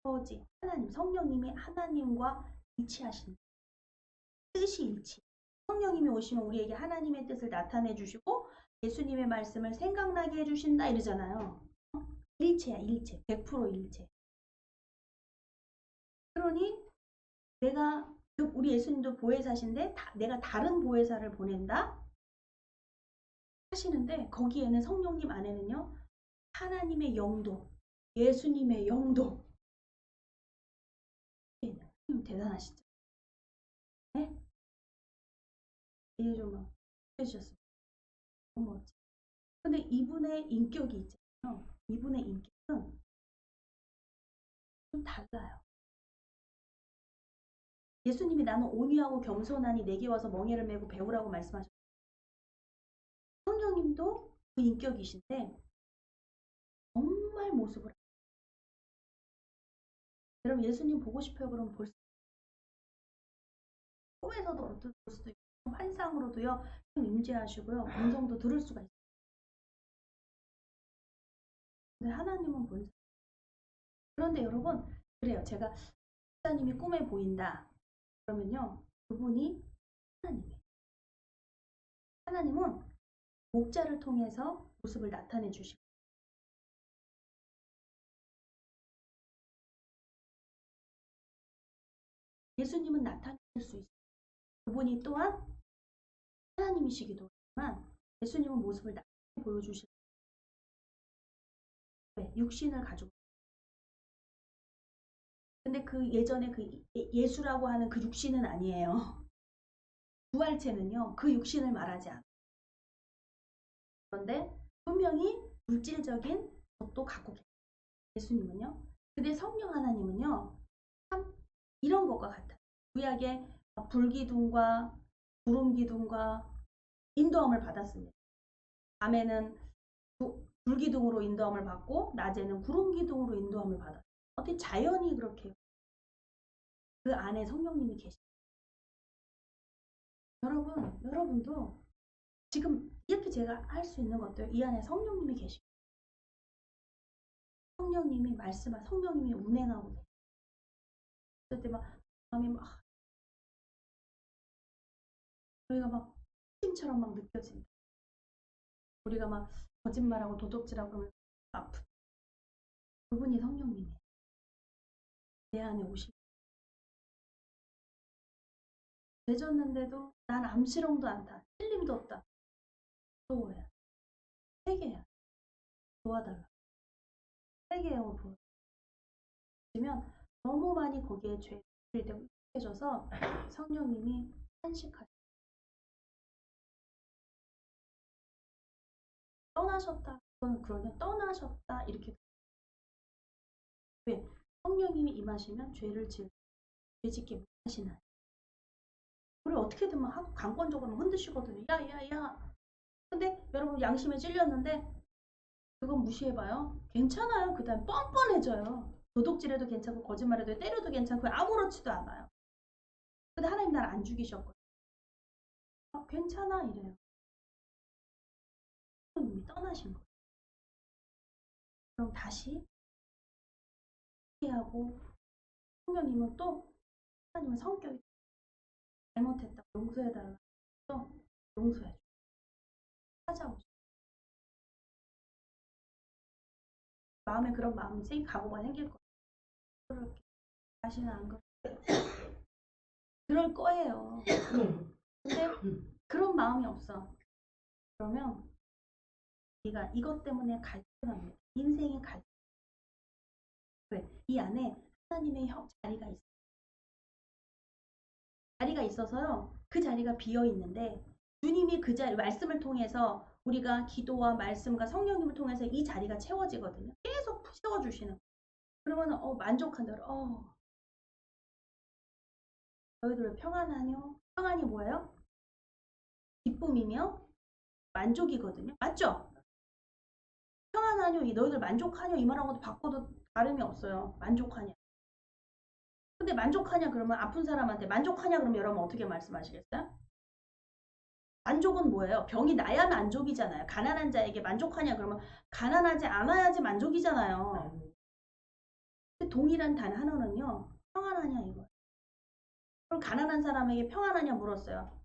아버지 하나님, 성령님이 하나님과 일치하신 뜻이 일치. 성령님이 오시면 우리에게 하나님의 뜻을 나타내 주시고 예수님의 말씀을 생각나게 해주신다 이러잖아요. 일체야, 일체. 100% 일체. 그러니 우리 예수님도 보혜사신데 내가 다른 보혜사를 보낸다 하시는데 거기에는 성령님 안에는요. 하나님의 영도, 예수님의 영도. 대단하시죠? 네? 이해 좀 해주셨어요. 너무 멋지. 근데 이분의 인격이 있잖아요. 이분의 인격은 좀 달라요. 예수님이 나는 온유하고 겸손하니 내게 와서 멍에를 메고 배우라고 말씀하셨어요. 성령님도 그 인격이신데 정말 모습을 여러분 예수님 보고 싶어요? 그럼 볼 수 꿈에서도 볼 수도 있고 환상으로도요. 임재하시고요. 음성도 들을 수가 있어요. 근데 하나님은 본성. 그런데 여러분 그래요. 제가 목사님이 꿈에 보인다. 그러면요. 그분이 하나님이에요. 하나님은 목자를 통해서 모습을 나타내 주시고 예수님은 나타낼 수 있어요. 그분이 또한 하나님이시기도 하지만 예수님은 모습을 나타내 보여주시고 육신을 가지고 근데 그 예전에 그 예수라고 하는 그 육신은 아니에요. 부활체는요. 그 육신을 말하지 않아요. 그런데 분명히 물질적인 것도 갖고 계세요. 예수님은요. 근데 성령 하나님은요. 참 이런 것과 같아요. 구약의 불기둥과 구름기둥과 인도함을 받았습니다. 밤에는 불기둥으로 인도함을 받고 낮에는 구름기둥으로 인도함을 받았어요. 어떻게 자연이 그렇게 그 안에 성령님이 계십니다. 여러분도 지금 이렇게 제가 할 수 있는 것들 이 안에 성령님이 계십니다. 성령님이 말씀하고 성령님이 운행하고 계십니다. 그럴 때 마음이 저희가 힘처럼 느껴진다. 우리가 거짓말하고 도둑질하고 그러면 아프. 그분이 성령님이에요. 내 안에 오시고 되졌는데도 난 암시롱도 않다. 틀림도 없다. 무서워야. 회개야. 도와달라. 회개의 영을 보여주면 너무 많이 거기에 죄를 되고 익숙해져서 성령님이 한식하죠. 떠나셨다. 그러면 떠나셨다. 이렇게. 왜? 성령님이 임하시면 죄를 죄짓게 못하시나요? 우리 어떻게든 하고 강권적으로 흔드시거든요. 야. 근데 여러분 양심에 찔렸는데 그건 무시해봐요. 괜찮아요. 그 다음 뻔뻔해져요. 도둑질해도 괜찮고 거짓말해도 때려도 괜찮고 아무렇지도 않아요. 근데 하나님 날 안 죽이셨거든요. 괜찮아 이래요. 이미 떠나신 거예요. 그럼 다시 하고 성령님은 또 하나님은 성격이 잘못했다고 용서해달라고 또 용서해줘. 찾아오죠. 마음에 그런 각오가 생길 거예요. 그럴게. 다시는 안 그럴 거예요. 근데 그런 마음이 없어. 그러면 네가 이것 때문에 갈등합니다. 인생이 갈등. 왜? 이 안에 하나님의 자리가 있어. 자리가 있어서요. 그 자리가 비어 있는데 주님이 그 자리 말씀을 통해서 우리가 기도와 말씀과 성령님을 통해서 이 자리가 채워지거든요. 계속 채워주시는. 그러면 만족한다. 너희들 왜 평안하뇨? 평안이 뭐예요? 기쁨이며 만족이거든요. 맞죠? 평안하뇨? 너희들 만족하뇨? 이 말하고도 바꿔도 다름이 없어요. 만족하냐? 근데 만족하냐 그러면 아픈 사람한테 만족하냐 그러면 여러분 어떻게 말씀하시겠어요? 만족은 뭐예요? 병이 나야 만족이잖아요. 가난한 자에게 만족하냐 그러면 가난하지 않아야지 만족이잖아요. 동일한 단 하나는요. 평안하냐 이거. 그럼 가난한 사람에게 평안하냐 물었어요.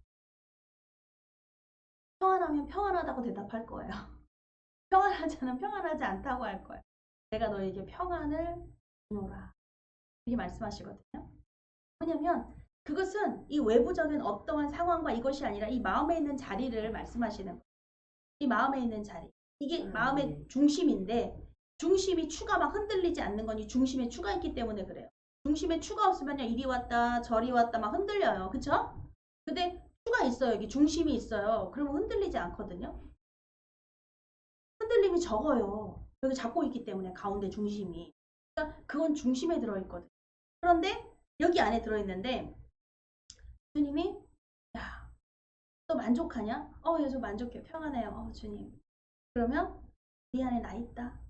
평안하면 평안하다고 대답할 거예요. 평안하지 않으면 평안하지 않다고 할 거예요. 내가 너에게 평안을 주노라. 이렇게 말씀하시거든요. 왜냐면 그것은 이 외부적인 어떠한 상황과 이것이 아니라 이 마음에 있는 자리를 말씀하시는 거예요. 이 마음에 있는 자리. 이게 마음의 중심인데 중심이 추가 막 흔들리지 않는 건 이 중심에 추가 있기 때문에 그래요. 중심에 추가 없으면요. 이리 왔다 저리 왔다 막 흔들려요. 그쵸? 근데 추가 있어요. 여기 중심이 있어요. 그러면 흔들리지 않거든요. 흔들림이 적어요. 여기 잡고 있기 때문에 가운데 중심이. 그러니까 그건 중심에 들어있거든요. 그런데 여기 안에 들어있는데 주님이 야, 너 만족하냐? 예, 저 만족해요. 평안해요. 주님. 그러면 네 안에 나 있다.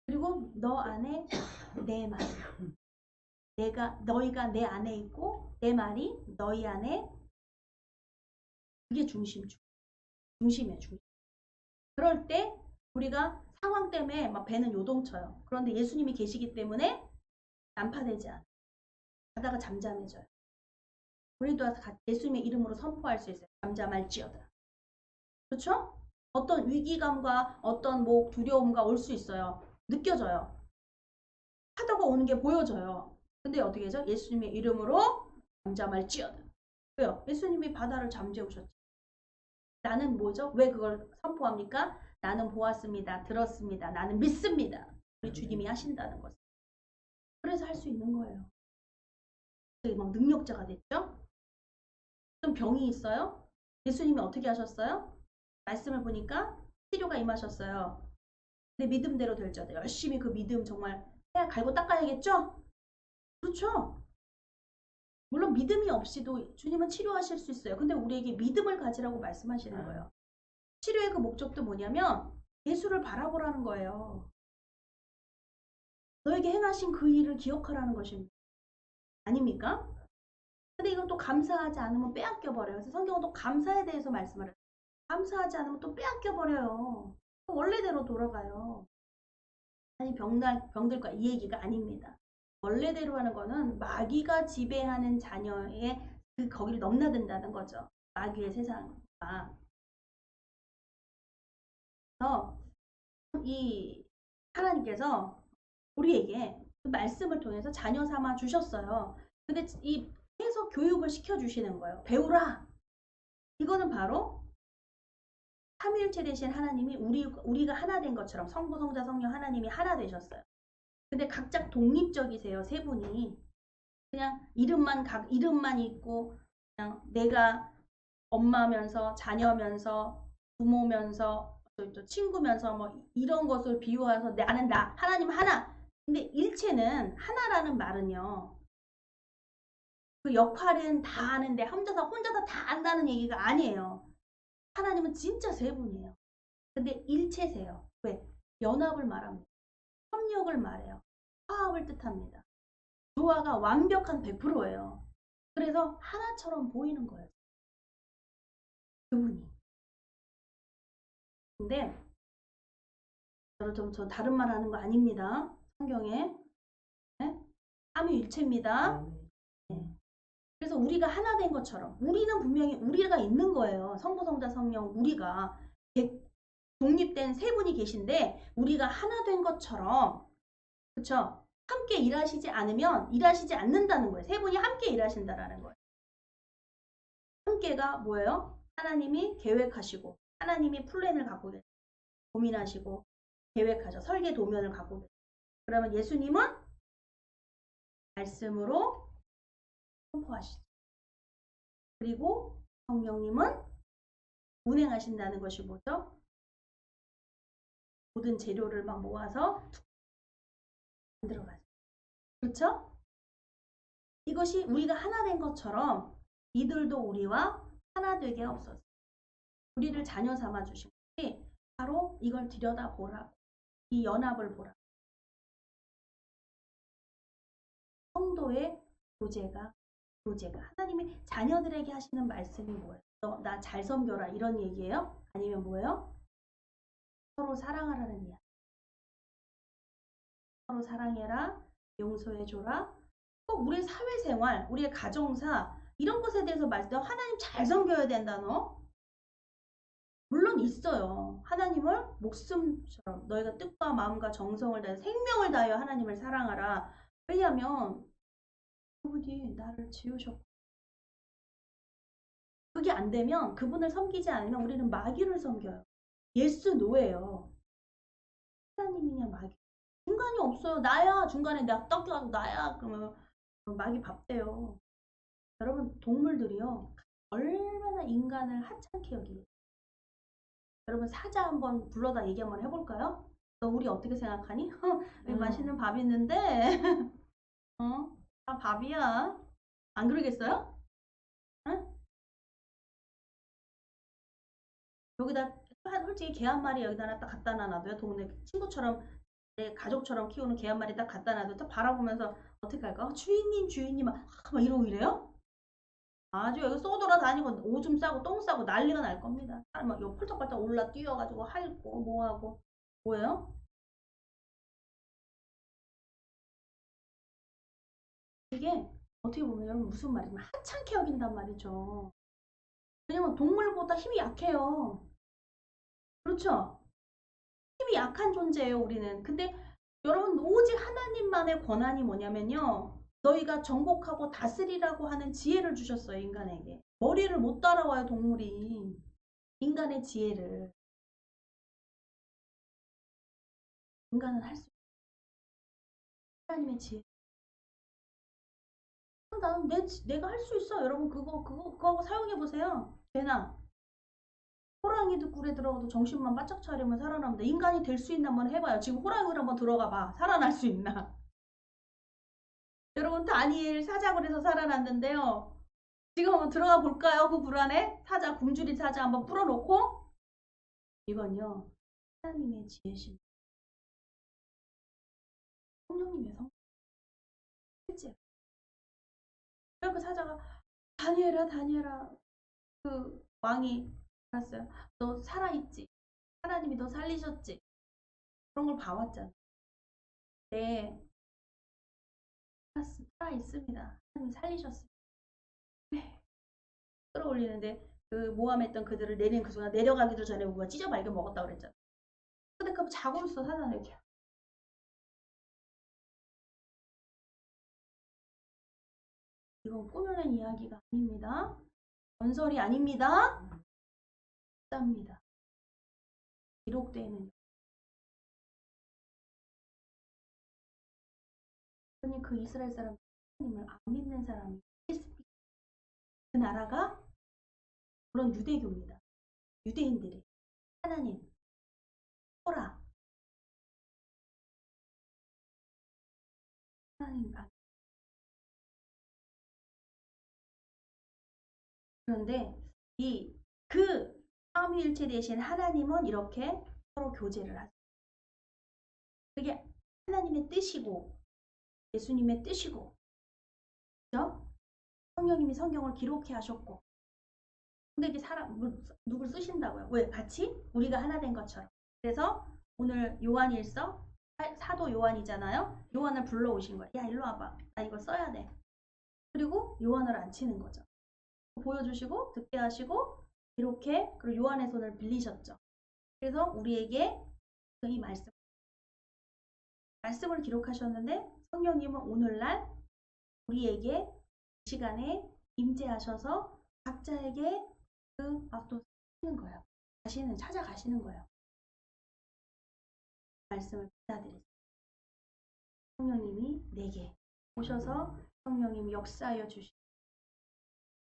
그리고 너 안에 내 말. 너희가 내 안에 있고 내 말이 너희 안에 그게 중심이에요. 중심. 그럴 때 우리가 상황 때문에 막 배는 요동쳐요. 그런데 예수님이 계시기 때문에 난파되지 않아요. 가다가 잠잠해져요. 우리도 예수님의 이름으로 선포할 수 있어요. 잠잠할지어다. 그렇죠? 어떤 위기감과 어떤 두려움과 올 수 있어요. 느껴져요. 파도가 오는 게 보여져요. 근데 어떻게 하죠? 예수님의 이름으로 잠잠할지어다. 왜요? 예수님이 바다를 잠재우셨죠. 나는 뭐죠? 왜 그걸 선포합니까? 나는 보았습니다. 들었습니다. 나는 믿습니다. 우리 주님이 하신다는 것을. 그래서 할 수 있는 거예요. 막 능력자가 됐죠? 좀 병이 있어요? 예수님이 어떻게 하셨어요? 말씀을 보니까 치료가 임하셨어요. 내 믿음대로 될지어다. 열심히 그 믿음 정말 갈고 닦아야겠죠? 그렇죠? 물론 믿음이 없이도 주님은 치료하실 수 있어요. 근데 우리에게 믿음을 가지라고 말씀하시는 거예요. 치료의 그 목적도 뭐냐면 예수를 바라보라는 거예요. 너에게 행하신 그 일을 기억하라는 것입니다. 아닙니까? 근데 이건 또 감사하지 않으면 빼앗겨 버려요. 그래서 성경은 또 감사에 대해서 말씀을 해요. 감사하지 않으면 또 빼앗겨 버려요. 원래대로 돌아가요. 아니 병들과 이 얘기가 아닙니다. 원래대로 하는 거는 마귀가 지배하는 자녀의 거기를 넘나든다는 거죠. 마귀의 세상과. 그래서 이 하나님께서 우리에게 그 말씀을 통해서 자녀 삼아 주셨어요. 근데 이 계속 교육을 시켜주시는 거예요. 배우라. 이거는 바로 삼위일체 되신 하나님이 우리가 하나 된 것처럼 성부, 성자, 성령 하나님이 하나 되셨어요. 근데 각자 독립적이세요. 세 분이. 그냥 이름만 있고 그냥 내가 엄마면서 자녀면서 부모면서 또 친구면서 뭐 이런 것을 비유해서 나는 나 하나님 하나. 근데 일체는 하나라는 말은요. 그 역할은 다 아는데 혼자서 다 안다는 얘기가 아니에요. 하나님은 진짜 세 분이에요. 근데 일체세요. 왜? 연합을 말합니다. 협력을 말해요. 화합을 뜻합니다. 조화가 완벽한 100%예요. 그래서 하나처럼 보이는 거예요. 그분이. 근데 저 다른 말 하는 거 아닙니다. 성경에. 네? 삼위일체입니다. 네. 그래서 우리가 하나 된 것처럼 우리는 분명히 우리가 있는 거예요. 성부, 성자, 성령 우리가 독립된 세 분이 계신데 우리가 하나 된 것처럼 그쵸? 함께 일하시지 않으면 일하시지 않는다는 거예요. 세 분이 함께 일하신다라는 거예요. 함께가 뭐예요? 하나님이 계획하시고 하나님이 플랜을 갖고 계세요. 고민하시고 계획하죠. 설계 도면을 갖고 계세요. 그러면 예수님은 말씀으로 선포하시죠. 그리고 성령님은 운행하신다는 것이 뭐죠? 모든 재료를 막 모아서 만들어가죠. 그렇죠? 이것이 우리가 하나 된 것처럼 이들도 우리와 하나 되게 없어서 우리를 자녀 삼아 주신 것이 바로 이걸 들여다보라. 이 연합을 보라. 성도의 교제가 하나님이 자녀들에게 하시는 말씀이 뭐예요? 너 나 잘 섬겨라 이런 얘기예요? 아니면 뭐예요? 서로 사랑하라는 이야기. 서로 사랑해라, 용서해줘라. 꼭 우리의 사회생활, 우리의 가정사 이런 것에 대해서 말씀. 하나님 잘 섬겨야 된다 너. 물론 있어요. 하나님을 목숨처럼 너희가 뜻과 마음과 정성을 다해 생명을 다하여 하나님을 사랑하라. 왜냐하면 그분이 나를 지으셨고 그게 안 되면 그분을 섬기지 않으면 우리는 마귀를 섬겨요. 예스 노예요. 하나님이냐 마귀. 중간이 없어요. 나야. 중간에 내가 떡이라도 나야. 그러면 마귀 밥돼요. 여러분 동물들이요. 얼마나 인간을 하찮게 여기요. 여러분 사자 한번 불러다 얘기 한번 해볼까요? 너 우리 어떻게 생각하니? 여기 맛있는 밥 있는데 다 밥이야. 안 그러겠어요? 응? 여기다 솔직히 개 한 마리 여기다 딱 갖다 놔놔도요. 동네 친구처럼 내 가족처럼 키우는 개 한 마리 딱 갖다 놔도 딱 바라보면서 어떻게 할까? 주인님 막 이러고 이래요? 아주 여기 쏘돌아다니고 오줌 싸고 똥 싸고 난리가 날 겁니다. 막 요 펄떡펄떡 올라 뛰어가지고 핥고 뭐하고 뭐예요? 이게 어떻게 보면 여러분 무슨 말이냐면 하찮게 여긴단 말이죠. 왜냐면 동물보다 힘이 약해요. 그렇죠? 힘이 약한 존재예요 우리는. 근데 여러분 오직 하나님만의 권한이 뭐냐면요. 너희가 정복하고 다스리라고 하는 지혜를 주셨어요. 인간에게. 머리를 못 따라와요 동물이. 인간의 지혜를. 인간은 할 수 있어요. 하나님의 지혜. 나는 내가 할 수 있어. 여러분 그거 사용해 보세요. 되나? 호랑이도 굴에 들어가도 정신만 바짝 차리면 살아납니다. 인간이 될 수 있나 한번 해봐요. 지금 호랑이를 한번 들어가 봐. 살아날 수 있나? 여러분 다니엘 사자굴에서 살아났는데요. 지금 한번 들어가 볼까요? 그 굴 안에 사자 굶주린 사자 한번 풀어놓고 이건요. 하나님의 지혜신 성령님의 성 실제. 그 사자가 다니엘아 그 왕이 알았어요. 너 살아있지? 하나님이 너 살리셨지? 그런 걸 봐왔잖아. 네. 살아있습니다. 하나님이 살리셨습니다. 네. 끌어올리는데 그 모함했던 그들을 내린 그 순간 내려가기도 전에 우리가 찢어 발겨 먹었다고 그랬잖아. 근데 그 자고 있어 사단에게. 이건 꾸며낸 이야기가 아닙니다. 전설이 아닙니다. 진짜입니다. 기록되어 있는. 그러니 그 이스라엘 사람 하나님을 안 믿는 사람이 그 나라가 그런 유대교입니다. 유대인들이 하나님 토라 하나님 안. 그런데 그 삼위일체 대신 하나님은 이렇게 서로 교제를 하죠. 그게 하나님의 뜻이고 예수님의 뜻이고 그죠? 성령님이 성경을 기록해 하셨고 근데 이게 누굴 쓰신다고요? 왜? 같이 우리가 하나 된 것처럼. 그래서 오늘 요한일서 사도 요한이잖아요. 요한을 불러오신 거야. 야 일로 와봐. 나 이거 써야 돼. 그리고 요한을 앉히는 거죠. 보여주시고 듣게 하시고 이렇게 그리고 요한의 손을 빌리셨죠. 그래서 우리에게 이 말씀을 기록하셨는데 성령님은 오늘날 우리에게 이 시간에 임재하셔서 각자에게 그 또 하시는 거예요. 자신을 찾아가시는 거예요. 말씀을 받아들이세요. 성령님이 내게 오셔서 성령님이 역사하여 주시고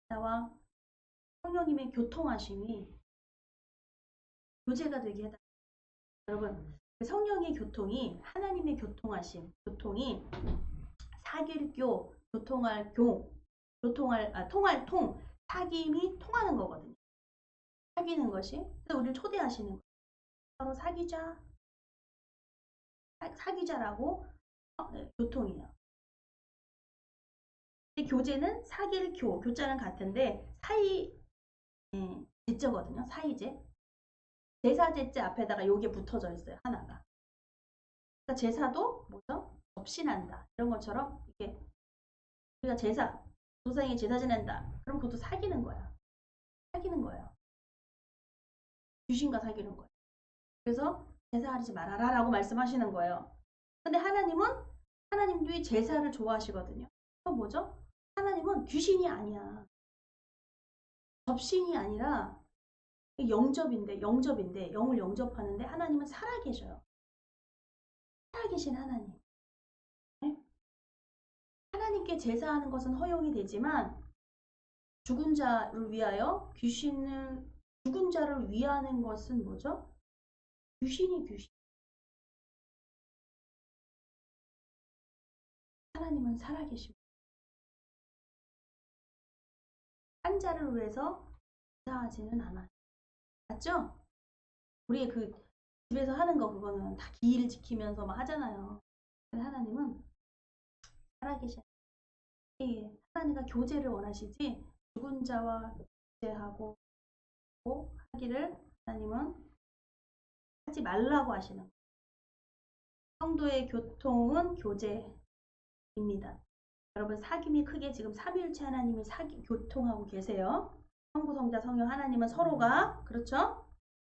나와 성령님의 교통하심이 교제가 되게 해달라요. 여러분, 성령의 교통이 하나님의 교통하심, 교통이 사귈교, 교통할 교, 통할 통, 사귐이 통하는 거거든요. 사귀는 것이. 그래서 우리를 초대하시는 거예요. 서로 사귀자. 사귀자라고 교통이에요. 교제는 사귈 교, 교자는 같은데 사이 제자거든요. 사이제. 제사제자 앞에다가 요게 붙어져 있어요. 하나가. 그러니까 제사도 뭐죠? 접신한다. 이런 것처럼 이렇게 우리가 제사, 조상에게 제사 지낸다. 그럼 그것도 사귀는 거야. 사귀는 거예요. 귀신과 사귀는 거예요. 그래서 제사하지 말아라 라고 말씀하시는 거예요. 근데 하나님도 이 제사를 좋아하시거든요. 그건 뭐죠? 하나님은 귀신이 아니야. 접신이 아니라 영접인데 영을 영접하는데 하나님은 살아계셔요. 살아계신 하나님. 네? 하나님께 제사하는 것은 허용이 되지만 죽은 자를 위하여 죽은 자를 위하는 것은 뭐죠? 귀신. 하나님은 살아계시고 한 자를 위해서 제사하지는 않아요. 맞죠? 우리 그 집에서 하는 거 그거는 다 기일 지키면서 막 하잖아요. 근데 하나님은 살아계셔. 하나님과 교제를 원하시지 죽은 자와 교제하고 하기를 하나님은 하지 말라고 하시는 거예요. 성도의 교통은 교제입니다. 여러분 사귐이 크게 지금 삼위일체 하나님이 교통하고 계세요. 성부, 성자, 성령 하나님은 서로가 그렇죠?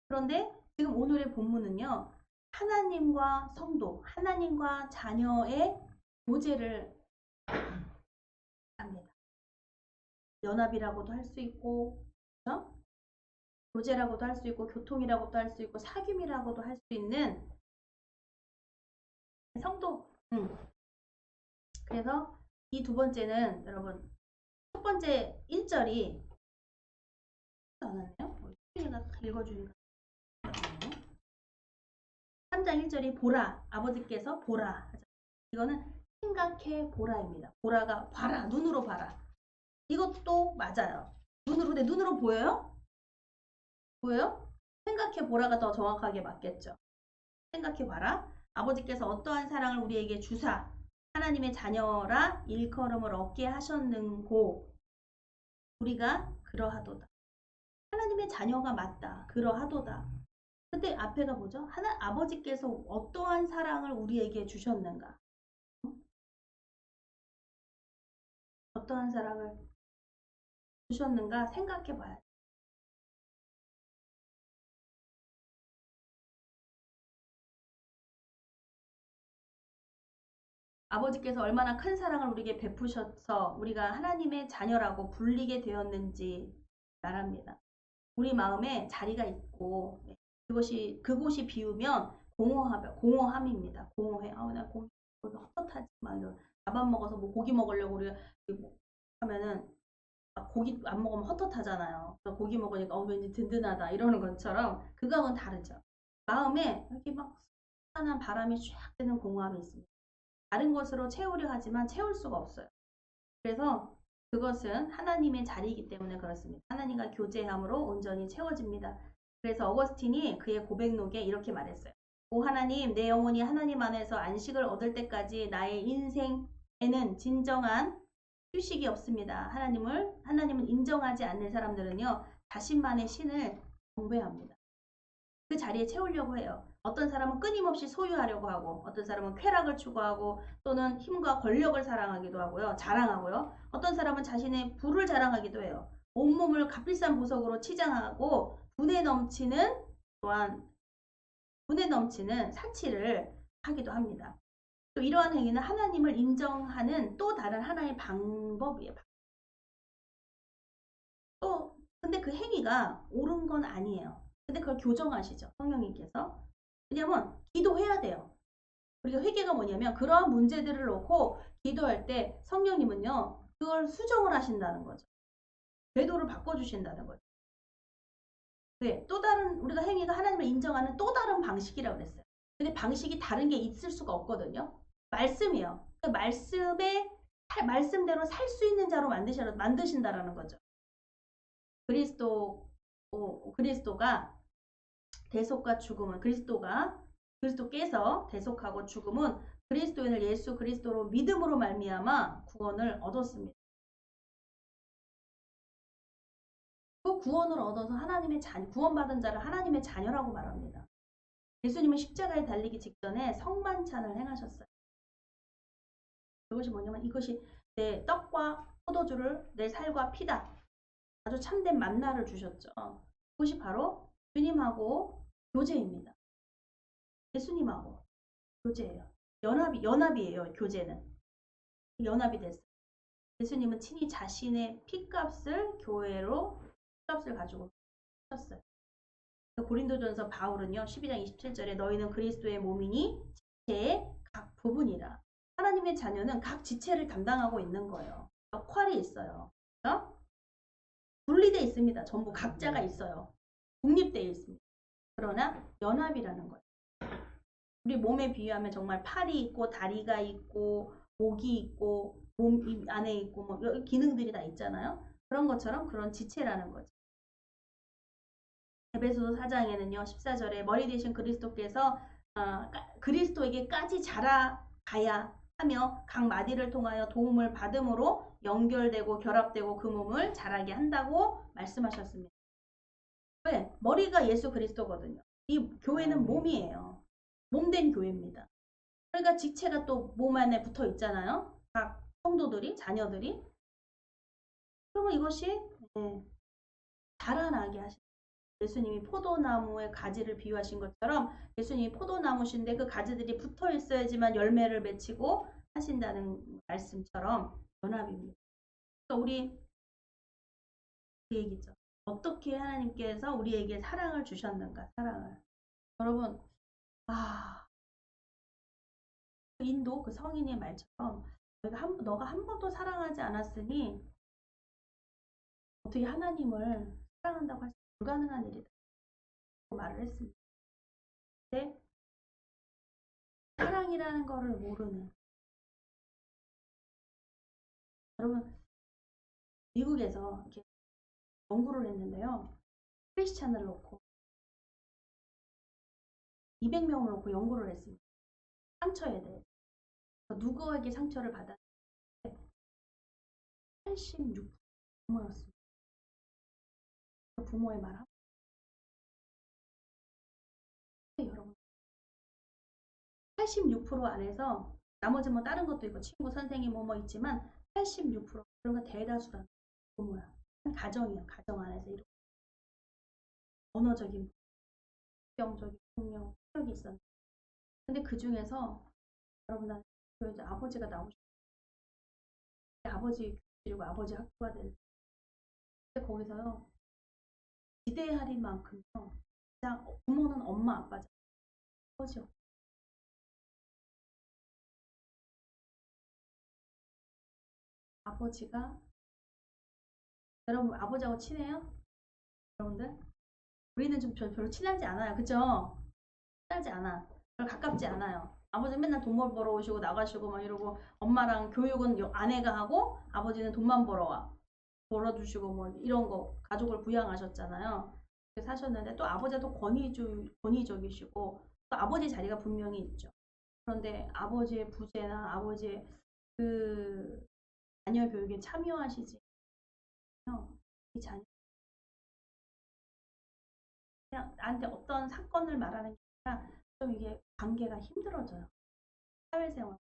그런데 지금 오늘의 본문은요. 하나님과 성도, 하나님과 자녀의 교제를 합니다. 연합이라고도 할 수 있고 그렇죠? 교제라고도 할 수 있고 교통이라고도 할 수 있고 사귐이라고도 할 수 있는 성도. 그래서 이 두 번째는 여러분 첫 번째 1절이 않았네요. 얘가 읽어주니까 3장 1절이 보라, 아버지께서 보라. 이거는 생각해 보라입니다. 보라가 봐라, 눈으로 봐라. 이것도 맞아요. 근데 눈으로 보여요? 보여요? 생각해 보라가 더 정확하게 맞겠죠. 생각해 봐라. 아버지께서 어떠한 사랑을 우리에게 주사 하나님의 자녀라 일컬음을 얻게 하셨는고 우리가 그러하도다. 하나님의 자녀가 맞다. 그러하도다. 근데 앞에가 뭐죠? 아버지께서 어떠한 사랑을 우리에게 주셨는가? 어떠한 사랑을 주셨는가 생각해 봐야 돼. 아버지께서 얼마나 큰 사랑을 우리에게 베푸셔서 우리가 하나님의 자녀라고 불리게 되었는지 말합니다. 우리 마음에 자리가 있고 그곳이 비우면 공허함입니다. 공허해. 나 고기 헛헛하지 막 이런. 밥 안 먹어서 뭐 고기 먹으려고 우리가 하면은 고기 안 먹으면 헛헛하잖아요. 고기 먹으니까 왠지 든든하다 이러는 것처럼 그거하고는 다르죠. 마음에 이렇게 막 시원한 바람이 쫙 드는 공허함이 있습니다. 다른 것으로 채우려 하지만 채울 수가 없어요. 그래서 그것은 하나님의 자리이기 때문에 그렇습니다. 하나님과 교제함으로 온전히 채워집니다. 그래서 어거스틴이 그의 고백록에 이렇게 말했어요. 오 하나님, 내 영혼이 하나님 안에서 안식을 얻을 때까지 나의 인생에는 진정한 휴식이 없습니다. 하나님은 인정하지 않는 사람들은요. 자신만의 신을 경배합니다. 그 자리에 채우려고 해요. 어떤 사람은 끊임없이 소유하려고 하고 어떤 사람은 쾌락을 추구하고 또는 힘과 권력을 자랑하기도 하고요. 어떤 사람은 자신의 부를 자랑하기도 해요. 온몸을 값비싼 보석으로 치장하고 분에 넘치는 사치를 하기도 합니다. 또 이러한 행위는 하나님을 인정하는 또 다른 하나의 방법이에요. 또 근데 그 행위가 옳은 건 아니에요. 근데 그걸 교정하시죠. 성령님께서. 왜냐면 기도해야 돼요. 우리가 회개가 뭐냐면 그러한 문제들을 놓고 기도할 때 성령님은요. 그걸 수정을 하신다는 거죠. 궤도를 바꿔주신다는 거죠. 네, 또 다른 우리가 행위가 하나님을 인정하는 또 다른 방식이라고 그랬어요. 근데 방식이 다른 게 있을 수가 없거든요. 말씀이요. 그 말씀대로 살 수 있는 자로 만드신다라는 거죠. 그리스도가 대속과 죽음은 그리스도께서 대속하고 죽음은 그리스도인을 예수 그리스도로 믿음으로 말미암아 구원을 얻었습니다. 그 구원을 얻어서 구원받은 자를 하나님의 자녀라고 말합니다. 예수님은 십자가에 달리기 직전에 성만찬을 행하셨어요. 그것이 뭐냐면 이것이 내 떡과 포도주를 내 살과 피다. 아주 참된 만나를 주셨죠. 그것이 바로 주님하고 교제입니다. 예수님하고 교제예요. 연합이에요. 교제는. 연합이 됐어요. 예수님은 친히 자신의 피값을 교회로 피값을 가지고 하셨어요. 고린도전서 바울은요. 12장 27절에 너희는 그리스도의 몸이니 지체의 각 부분이라. 하나님의 자녀는 각 지체를 담당하고 있는 거예요. 역할이 있어요. 그렇죠? 분리되어 있습니다. 전부 각자가 있어요. 독립되어 있습니다. 그러나 연합이라는 거예요. 우리 몸에 비유하면 정말 팔이 있고 다리가 있고 목이 있고 몸 안에 있고 뭐 기능들이 다 있잖아요. 그런 것처럼 그런 지체라는 거죠. 에베소서 4장에는요. 14절에 머리 되신 그리스도께서 그리스도에게까지 자라가야 하며 각 마디를 통하여 도움을 받음으로 연결되고 결합되고 그 몸을 자라게 한다고 말씀하셨습니다. 왜? 머리가 예수 그리스도거든요. 이 교회는 몸이에요. 몸된 교회입니다. 그러니까 지체가 또 몸 안에 붙어 있잖아요. 각 성도들이, 자녀들이. 그러면 이것이 자라나게 하십니다. 예수님이 포도나무의 가지를 비유하신 것처럼 예수님이 포도나무신데 그 가지들이 붙어 있어야지만 열매를 맺히고 하신다는 말씀처럼 연합입니다. 그러니까 우리 그 얘기죠. 어떻게 하나님께서 우리에게 사랑을 주셨는가, 사랑을. 여러분, 인도 그 성인의 말처럼 너가 한 번도 사랑하지 않았으니 어떻게 하나님을 사랑한다고 할 수 불가능한 일이다. 말을 했습니다. 근데 사랑이라는 거를 모르는 여러분 미국에서 이렇게 연구를 했는데요. 크리스찬을 놓고 200명을 놓고 연구를 했습니다. 상처에 대해 누구에게 상처를 받았는데 86% 부모였습니다. 부모의 말 하고 여러분 86% 안에서 나머지 뭐 다른 것도 있고 친구 선생님 뭐 있지만 86% 그런 거 대다수란 부모야. 가정이야. 가정 안에서 이렇게 언어적인 경적인 폭력이 있었는데 근데 그 중에서 여러분한테 이제 아버지가 나오시고 아버지 그리고 아버지 학교가 될 때 거기서요 기대할 만큼요 그냥 부모는 엄마 아빠죠 아버지요 아버지가 여러분 아버지하고 친해요? 여러분들 우리는 좀 별로 친하지 않아요 그죠? 친하지 않아 별로 가깝지 않아요 아버지는 맨날 돈 벌어 오시고 나가시고 막 이러고 엄마랑 교육은 아내가 하고 아버지는 돈만 벌어주시고 뭐 이런 거 가족을 부양하셨잖아요. 사셨는데 또 아버지가 또 권위적이시고 또 아버지 자리가 분명히 있죠. 그런데 아버지의 부재나 아버지의 그 자녀 교육에 참여하시지 이 자녀 그냥 나한테 어떤 사건을 말하는 게 아니라 좀 이게 관계가 힘들어져요. 사회생활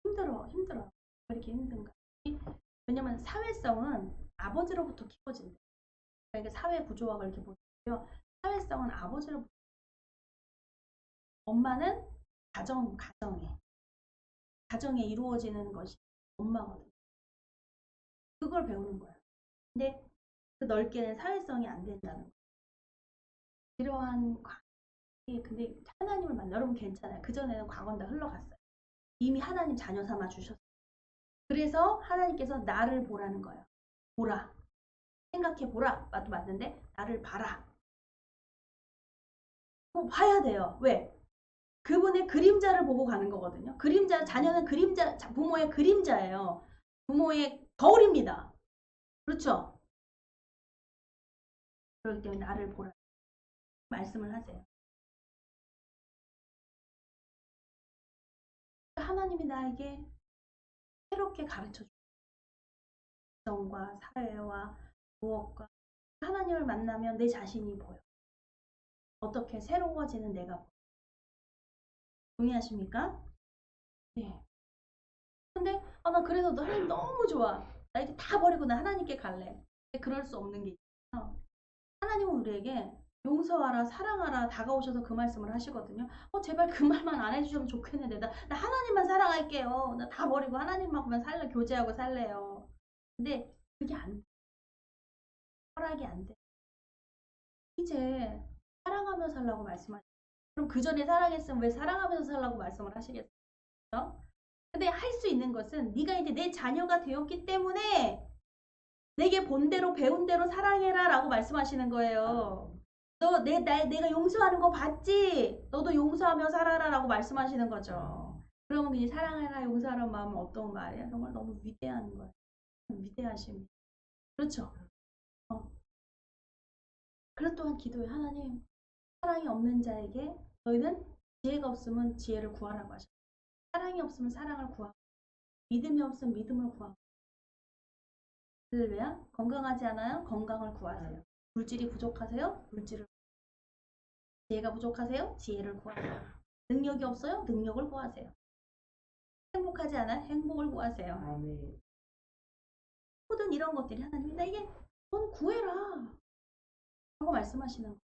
힘들어 왜 이렇게 힘든가? 왜냐면 사회성은 아버지로부터 키워진다. 그러니까 사회 구조학을 이렇게 보고요. 사회성은 아버지로부터 엄마는 가정에 이루어지는 것이 엄마거든. 그걸 배우는 거야. 근데 그 넓게는 사회성이 안 된다는 거야. 이러한 근데 하나님을 만나 여러분 괜찮아요. 그전에는 과거는 다 흘러갔어요. 이미 하나님 자녀 삼아 주셨어요. 그래서 하나님께서 나를 보라는 거예요. 보라. 생각해 보라. 나도 맞는데 나를 봐라. 봐야 돼요. 왜? 그분의 그림자를 보고 가는 거거든요. 자녀는 부모의 그림자예요. 부모의 거울입니다. 그렇죠? 그렇기 때문에 나를 보라. 말씀을 하세요. 하나님이 나에게 새롭게 가르쳐 주세요. 가정과 사회와 무엇과 하나님을 만나면 내 자신이 보여. 어떻게 새로워지는 내가 보여. 동의하십니까? 네. 근데 나 그래서 하나님 너무 좋아. 나 이제 다 버리고 나 하나님께 갈래. 근데 그럴 수 없는 게 있어요. 하나님은 우리에게 용서하라, 사랑하라 다가오셔서 그 말씀을 하시거든요. 제발 그 말만 안 해주시면 좋겠는데 나 하나님만 사랑할게요. 나 다 버리고 하나님만큼만 교제하고 살래요. 근데 그게 안 돼. 허락이 안 돼. 이제 사랑하며 살라고 말씀하시죠. 그럼 그 전에 사랑했으면 왜 사랑하면서 살라고 말씀을 하시겠어요? 근데 할 수 있는 것은 네가 이제 내 자녀가 되었기 때문에 내게 본 대로 배운 대로 사랑해라 라고 말씀하시는 거예요. 내가 용서하는 거 봤지? 너도 용서하며 살아라 라고 말씀하시는 거죠. 그러면 그냥 사랑해라 용서하라는 마음은 어떤 말이야? 정말 너무 위대한 거예요. 위대하십니다. 그렇죠? 그것 또한 기도해. 하나님 사랑이 없는 자에게 너희는 지혜가 없으면 지혜를 구하라고 하셔. 사랑이 없으면 사랑을 구하고 믿음이 없으면 믿음을 구하고. 할렐루야. 건강하지 않아요? 건강을 구하세요. 물질이 부족하세요? 물질을. 지혜가 부족하세요? 지혜를 구하세요. 능력이 없어요? 능력을 구하세요. 행복하지 않아요? 행복을 구하세요. 아멘. 모든 이런 것들이 하나님이 나에게 넌 구해라 라고 말씀하시는 거예요.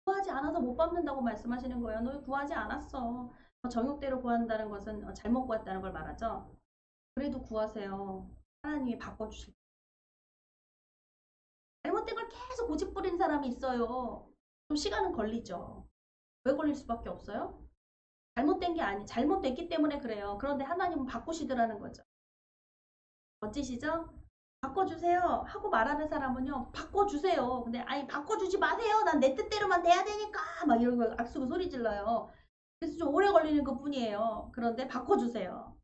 구하지 않아서 못 받는다고 말씀하시는 거예요. 너 구하지 않았어. 정욕대로 구한다는 것은 잘못 구했다는 걸 말하죠. 그래도 구하세요. 하나님이 바꿔주실. 잘못된 걸 계속 고집 부리는 사람이 있어요. 좀 시간은 걸리죠. 왜 걸릴 수밖에 없어요? 잘못됐기 때문에 그래요. 그런데 하나님은 바꾸시더라는 거죠. 멋지시죠? 바꿔주세요 하고 말하는 사람은요, 바꿔주세요. 근데 아니 바꿔주지 마세요. 난 내 뜻대로만 돼야 되니까 막 이런 거 악수고 소리 질러요. 그래서 좀 오래 걸리는 것 뿐이에요. 그런데 바꿔주세요.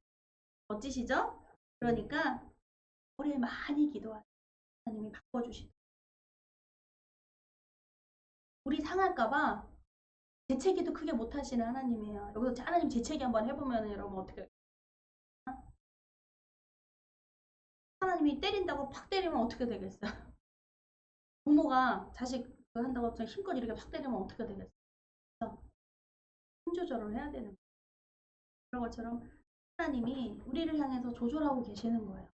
멋지시죠? 그러니까 오래 많이 기도하세요. 하나님이 바꿔주시죠. 우리 상할까봐 재채기도 크게 못하시는 하나님이에요. 여기서 하나님 재채기 한번 해보면 여러분 어떻게 하나님이 때린다고 팍 때리면 어떻게 되겠어요? 부모가 자식 한다고 힘껏 이렇게 팍 때리면 어떻게 되겠어요? 힘 조절을 해야 되는 거예요. 그런 것처럼 하나님이 우리를 향해서 조절하고 계시는 거예요.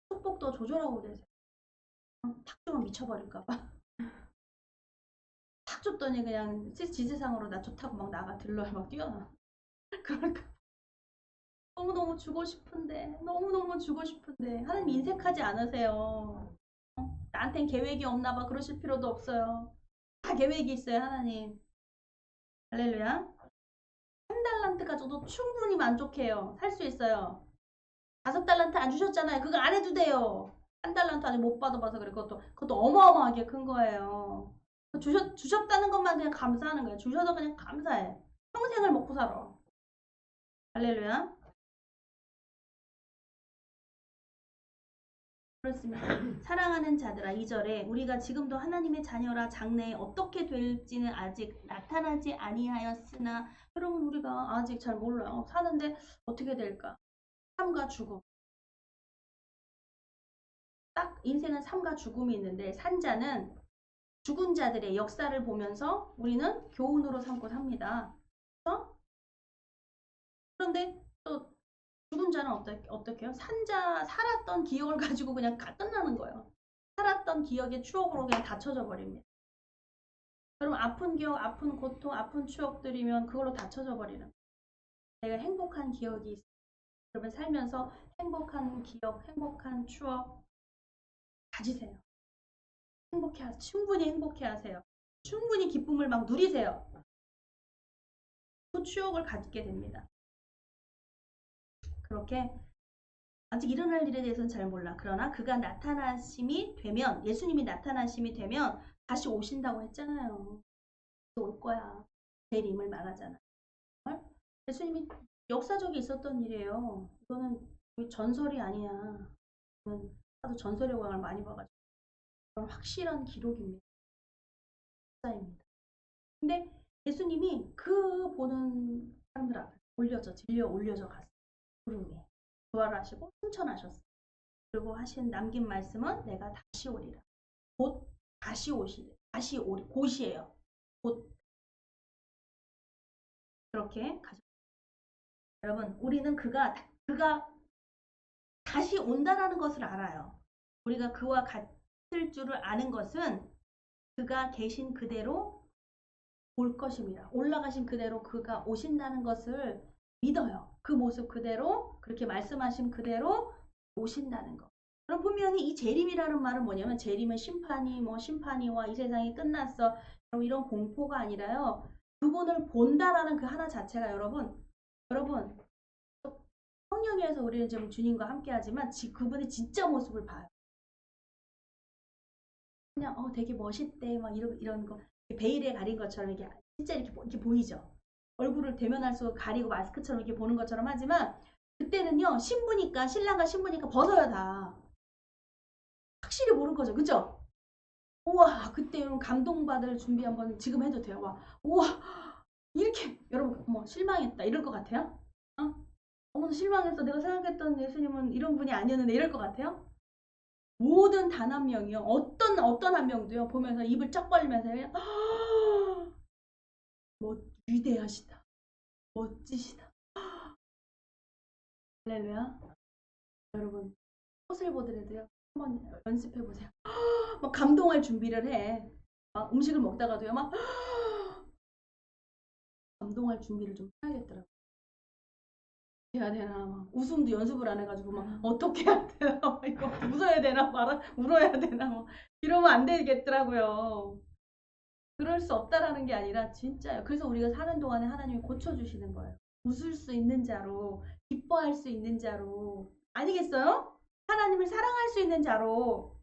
축복도 조절하고 계세요. 탁 주면 미쳐버릴까봐. 탁 줬더니 그냥 지세상으로 나 좋다고 막 나가 들러요. 막 뛰어나. 그러니까 너무너무 주고 싶은데 너무너무 주고 싶은데 하나님 인색하지 않으세요. 나한텐 계획이 없나 봐. 그러실 필요도 없어요. 다 계획이 있어요. 하나님. 할렐루야. 3달란트 가져도 충분히 만족해요. 살 수 있어요. 5달란트 안 주셨잖아요. 그거 안 해도 돼요. 1달란트 아직 못 받아봐서 그래. 그것도 어마어마하게 큰 거예요. 주셨다는 것만 그냥 감사하는 거예요. 주셔서 그냥 감사해. 평생을 먹고 살아. 할렐루야. 그렇습니다. 사랑하는 자들아 2절에 우리가 지금도 하나님의 자녀라 장래에 어떻게 될지는 아직 나타나지 아니하였으나 여러분 우리가 아직 잘 몰라요. 사는데 어떻게 될까? 삶과 죽음. 딱 인생은 삶과 죽음이 있는데 산자는 죽은 자들의 역사를 보면서 우리는 교훈으로 삼고 삽니다. 그렇죠? 그런데 또 죽은 자는 어떻게 해요? 살았던 기억을 가지고 그냥 끝나는 거예요. 살았던 기억의 추억으로 그냥 닫혀져 버립니다. 여러분 아픈 기억, 아픈 고통, 아픈 추억들이면 그걸로 다 쳐져버리는 거예요. 내가 행복한 기억이 있어요. 여러분 살면서 행복한 기억, 행복한 추억 가지세요. 충분히 행복해 하세요. 충분히 기쁨을 막 누리세요. 그 추억을 갖게 됩니다. 그렇게 아직 일어날 일에 대해서는 잘 몰라. 그러나 그가 나타나심이 되면, 예수님이 나타나심이 되면 다시 오신다고 했잖아요. 올 거야. 재림을 말하잖아. 예수님이 역사적이 있었던 일이에요. 이거는 전설이 아니야. 나도 전설의 왕을 많이 봐가지고 이건 확실한 기록입니다. 역사입니다. 근데 예수님이 그 보는 사람들 앞에 올려져 갔어요. 구름에 부활하시고 승천하셨어요. 그리고 남긴 말씀은 내가 다시 오리라. 곧 다시 오시리. 곧이에요. 곧 그렇게 가셨어요. 여러분, 우리는 그가 다시 온다라는 것을 알아요. 우리가 그와 같을 줄을 아는 것은 그가 계신 그대로 올 것입니다. 올라가신 그대로 그가 오신다는 것을 믿어요. 그 모습 그대로 그렇게 말씀하신 그대로 오신다는 것. 그럼 분명히 이 재림이라는 말은 뭐냐면 재림은 심판이와 이 세상이 끝났어. 이런 공포가 아니라요. 그분을 본다라는 그 하나 자체가 여러분 성령에서 우리는 지금 주님과 함께하지만 그분의 진짜 모습을 봐요. 그냥 되게 멋있대 막 이런 거 베일에 가린 것처럼 이렇게 진짜 이렇게 보이죠. 얼굴을 대면할수록 가리고 마스크처럼 이렇게 보는 것처럼 하지만 그때는요 신랑과 신부니까 벗어요 다. 확실히 모르는 거죠, 그죠? 우와 그때 감동받을 준비 한번 지금 해도 돼요. 와 우와 이렇게 여러분 어머 실망했다 이럴 것 같아요? 어머 실망했어 내가 생각했던 예수님은 이런 분이 아니었는데 이럴 것 같아요? 모든 단 한 명이요. 어떤 한 명도요. 보면서 입을 쩍 벌리면서 그냥 위대하시다. 멋지시다. 할렐루야. 여러분 꽃을 보더라도요. 한번 연습해 보세요. 막 감동할 준비를 해. 막 음식을 먹다가도요. 막 감동할 준비를 좀 해야겠더라고요. 해야 되나 막 웃음도 연습을 안 해가지고 막 어떻게 해야 되나 막 이거 웃어야 되나 울어야 되나 뭐 이러면 안 되겠더라고요. 그럴 수 없다라는 게 아니라 진짜요. 그래서 우리가 사는 동안에 하나님이 고쳐주시는 거예요. 웃을 수 있는 자로, 기뻐할 수 있는 자로. 아니겠어요? 하나님을 사랑할 수 있는 자로.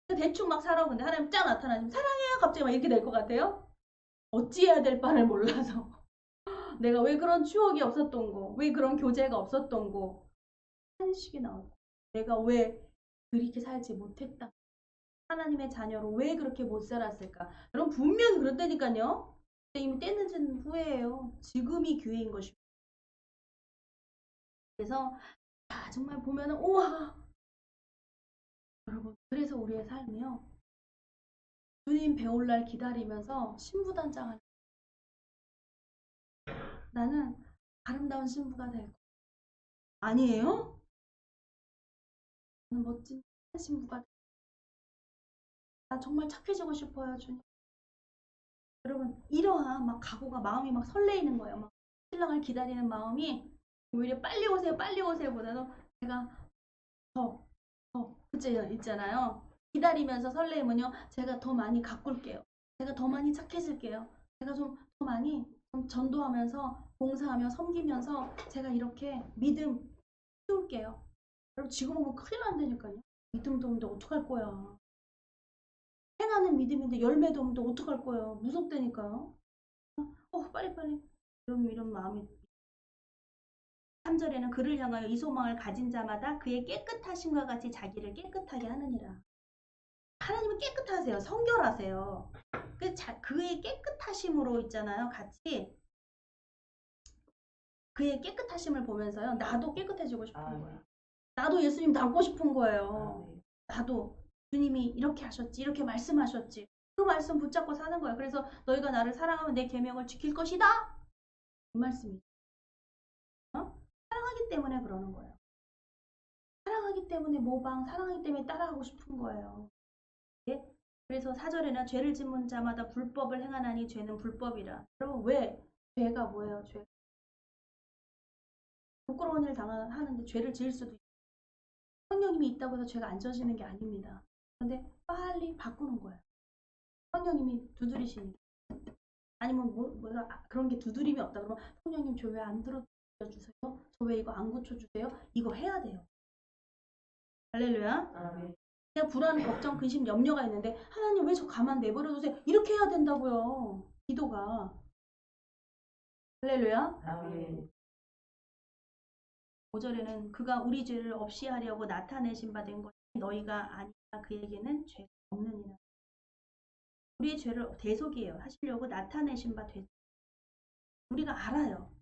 대충 막 살아오는데 하나님 쫙 나타나시면 사랑해요. 갑자기 막 이렇게 될 것 같아요? 어찌해야 될 바를 몰라서. 내가 왜 그런 추억이 없었던 거, 왜 그런 교제가 없었던 거. 한식이 나오고. 내가 왜 그렇게 살지 못했다. 하나님의 자녀로 왜 그렇게 못 살았을까? 여러분 분명히 그렇다니까요. 이미 때 늦은 후회예요. 지금이 기회인 것입니다. 그래서 정말 보면은 우와 여러분 그래서 우리의 삶이요. 주님 배울 날 기다리면서 신부단장을 나는 아름다운 신부가 될 거야. 아니에요? 나는 멋진 신부가 나 정말 착해지고 싶어요 주님. 여러분 이러한 막 각오가 마음이 막 설레이는 거예요. 막 신랑을 기다리는 마음이 오히려 빨리 오세요 보다도 제가 그치 있잖아요. 기다리면서 설레면요. 제가 더 많이 가꿀게요. 제가 더 많이 착해질게요. 제가 좀 더 많이 전도하면서 봉사하며 섬기면서 제가 이렇게 믿음 키울게요. 여러분 지금 오면 큰일 난다니까요. 믿음도 없는데 어떡할 거야. 행하는 믿음인데 열매도 없는데 어떡할 거야. 무섭다니까요. 빨리빨리. 이런 마음이 3절에는 그를 향하여 이 소망을 가진 자마다 그의 깨끗하심과 같이 자기를 깨끗하게 하느니라. 하나님은 깨끗하세요. 성결하세요. 그의 깨끗하심으로 있잖아요. 같이 그의 깨끗하심을 보면서요. 나도 깨끗해지고 싶은 거예요. 나도 예수님 닮고 싶은 거예요. 나도 주님이 이렇게 하셨지. 이렇게 말씀하셨지. 그 말씀 붙잡고 사는 거예요. 그래서 너희가 나를 사랑하면 내 계명을 지킬 것이다. 이 말씀이죠. 사랑하기 때문에 그러는 거예요. 사랑하기 때문에 모방, 사랑하기 때문에 따라하고 싶은 거예요. 예? 그래서 4절에는 죄를 짓는 자마다 불법을 행하나니 죄는 불법이라. 여러분 왜? 죄가 뭐예요? 죄. 부끄러운 일 하는데 죄를 지을 수도 있어요. 성령님이 있다고 해서 죄가 안 져지는 게 아닙니다. 그런데 빨리 바꾸는 거예요. 성령님이 두드리시니까. 아니면 뭐가 그런 게 두드림이 없다 그러면 성령님 저 왜 안 들어주세요? 저 왜 이거 안 고쳐주세요? 이거 해야 돼요. 할렐루야. 그냥 불안, 걱정, 근심, 염려가 있는데 하나님 왜 저 가만 내버려 두세요? 이렇게 해야 된다고요. 기도가. 할렐루야. 5절에는 그가 우리 죄를 없이 하려고 나타내신 바 된 것이 너희가 아니라 그에게는 죄가 없느니라. 우리의 죄를 대속이에요. 하시려고 나타내신 바 됐. 우리가 알아요.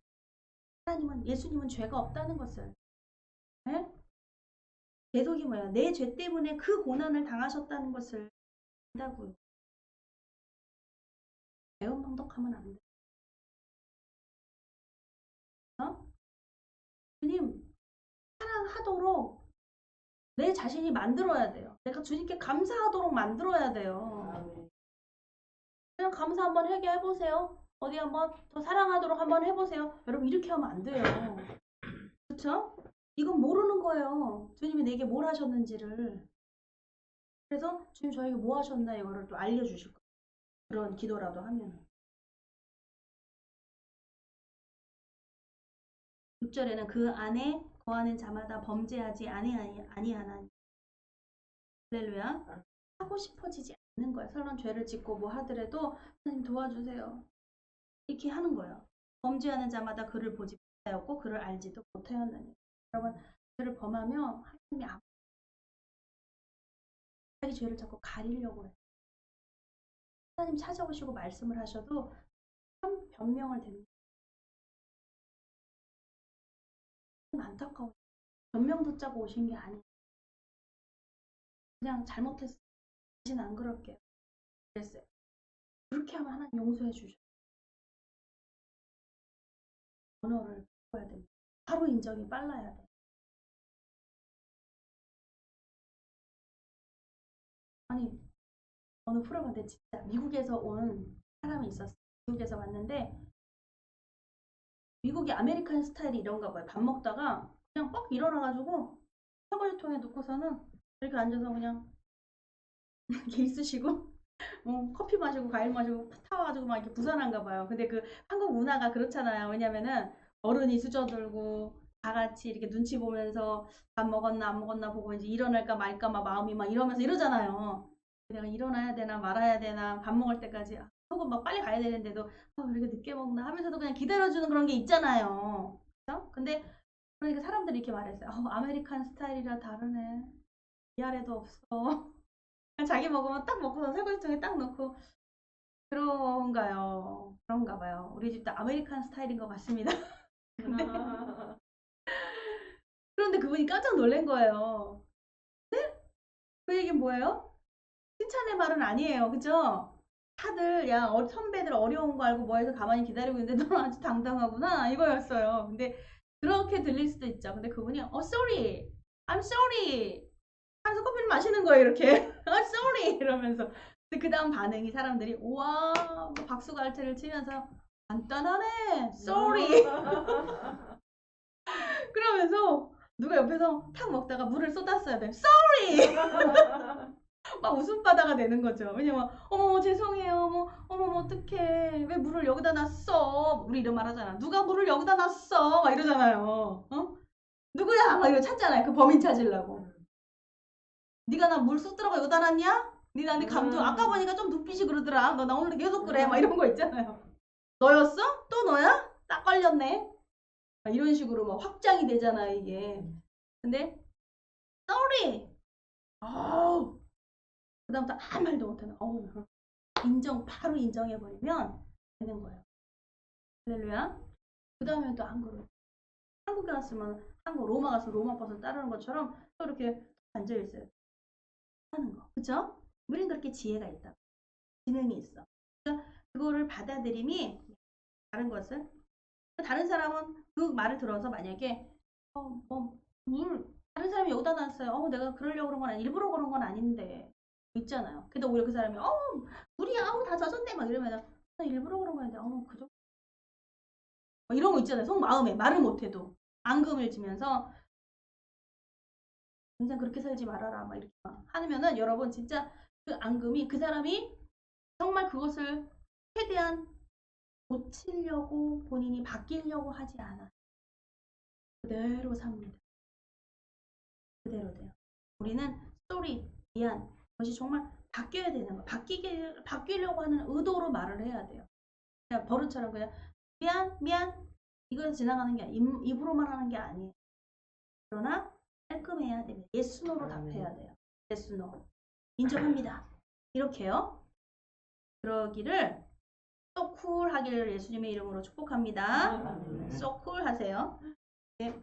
하나님은 예수님은 죄가 없다는 것을. 네? 대속이 뭐야? 내 죄 때문에 그 고난을 당하셨다는 것을 안다고요. 배은망덕하면 안 돼. 어? 주님 사랑하도록 내 자신이 만들어야 돼요. 내가 주님께 감사하도록 만들어야 돼요. 그냥 감사 한번 하게 해보세요. 어디 한번 더 사랑하도록 한번 해보세요. 여러분 이렇게 하면 안 돼요. 그렇죠? 이건 모르는 거예요. 주님이 내게 뭘 하셨는지를. 그래서 주님 저에게 뭐 하셨나 이거를 또 알려주실 거예요. 그런 기도라도 하면. 6절에는 그 안에 거하는 자마다 범죄하지 아니하나니. 할렐루야. 하고 싶어지지 않는 거야. 설령 죄를 짓고 뭐 하더라도 하나님 도와주세요. 이렇게 하는 거예요. 범죄하는 자마다 그를 보지 못하였고 그를 알지도 못하였나니. 여러분 죄를 범하면 하나님이 자기 죄를 자꾸 가리려고 해요. 하나님 찾아오시고 말씀을 하셔도 참 변명을 드립니다. 안타까워. 변명도 짜고 오신 게 아니에요. 그냥 잘못했어. 다시는 안 그럴게요. 그랬어요. 그렇게 하면 하나님 용서해 주셔. 언어를 바꿔야 됩니다. 바로 인정이 빨라야 돼. 아니 어느 프로그램인데 진짜 미국에서 온 사람이 있었어요. 미국에서 왔는데 미국이 아메리칸 스타일이 이런가 봐요. 밥 먹다가 그냥 뻑 일어나가지고 설거지통에 놓고서는 이렇게 앉아서 그냥 이렇게 있으시고 커피 마시고 과일 마시고 타와가지고 막 이렇게 부산한가 봐요. 근데 그 한국 문화가 그렇잖아요. 왜냐면은 어른이 수저들고 다 같이 이렇게 눈치 보면서 밥 먹었나 안 먹었나 보고 이제 일어날까 말까 막 마음이 막 이러면서 이러잖아요. 내가 일어나야 되나 말아야 되나 밥 먹을 때까지 혹은 막 빨리 가야 되는데도 왜 이렇게 늦게 먹나 하면서도 그냥 기다려주는 그런 게 있잖아요. 그렇죠? 근데 그러니까 사람들이 이렇게 말했어요. 아메리칸 스타일이라 다르네. 위아래도 없어. 자기 먹으면 딱 먹고서 설거지통에 딱 넣고 그런가요? 그런가 봐요. 우리 집도 아메리칸 스타일인 것 같습니다. 근데, 그런데 그분이 깜짝 놀란 거예요. 네? 그 얘기는 뭐예요? 칭찬의 말은 아니에요. 그죠? 다들 야 선배들 어려운 거 알고 뭐해서 가만히 기다리고 있는데 너는 아주 당당하구나 이거였어요. 근데 그렇게 들릴 수도 있죠. 근데 그분이 sorry, I'm sorry 하면서 커피를 마시는 거예요. 이렇게 sorry 이러면서. 근데 그 다음 반응이 사람들이 우와 박수갈채를 치면서 간단하네 sorry 그러면서 누가 옆에서 탁 먹다가 물을 쏟았어야 돼 sorry 막 웃음바다가 되는 거죠. 왜냐면 어머 죄송해요 어머 어떡해 왜 물을 여기다 놨어 우리 이런 말 하잖아. 누가 물을 여기다 놨어 막 이러잖아요. 누구야 막 이거 찾잖아요. 그 범인 찾으려고. 네가 나 물 쏟더라고 여기다 놨냐? 네 나한테 감정 아까 보니까 좀 눈빛이 그러더라. 너 나 오늘 계속 그래 막 이런 거 있잖아요. 너였어? 또 너야? 딱 걸렸네. 이런 식으로 막 확장이 되잖아 이게. 근데 sorry. 그다음부터 아무 말도 못하는. 인정 바로 인정해버리면 되는 거예요. 할렐루야. 그 다음에 또 안 그래요. 한국에 왔으면 한국 로마 가서 로마 버스 따르는 것처럼 또 이렇게 앉아 있어요. 하는 거. 그쵸? 우린 그렇게 지혜가 있다. 지능이 있어. 그러니까 그거를 받아들임이 다른 것을 다른 사람은 그 말을 들어서 만약에 물 다른 사람이 여기다 놨어요. 내가 그러려고 그런 건 아니 일부러 그런 건 아닌데 있잖아요. 근데 오히려 그 사람이 물이 다 젖었네 막 이러면 나 일부러 그런 거였는데 그죠? 이런 거 있잖아요. 속마음에 말을 못해도 앙금을 지면서 인생 그렇게 살지 말아라 막 이렇게 막 하면은 여러분 진짜 그 앙금이 그 사람이 정말 그것을 최대한 고치려고 본인이 바뀌려고 하지 않아. 그대로 삽니다. 그대로 돼요. 우리는 쏘리, 미안. 그것이 정말 바뀌어야 되는 거. 바뀌려고 하는 의도로 말을 해야 돼요. 그냥 버릇처럼 그냥 미안, 미안. 이거 지나가는 게 입으로만 하는 게 아니에요. 그러나 깔끔해야 됩니다. 예스, 노로 답해야 돼요. 예스, 노. 인정합니다. 이렇게요. 그러기를 so cool 하기를 예수님의 이름으로 축복합니다. so cool 하세요. 네.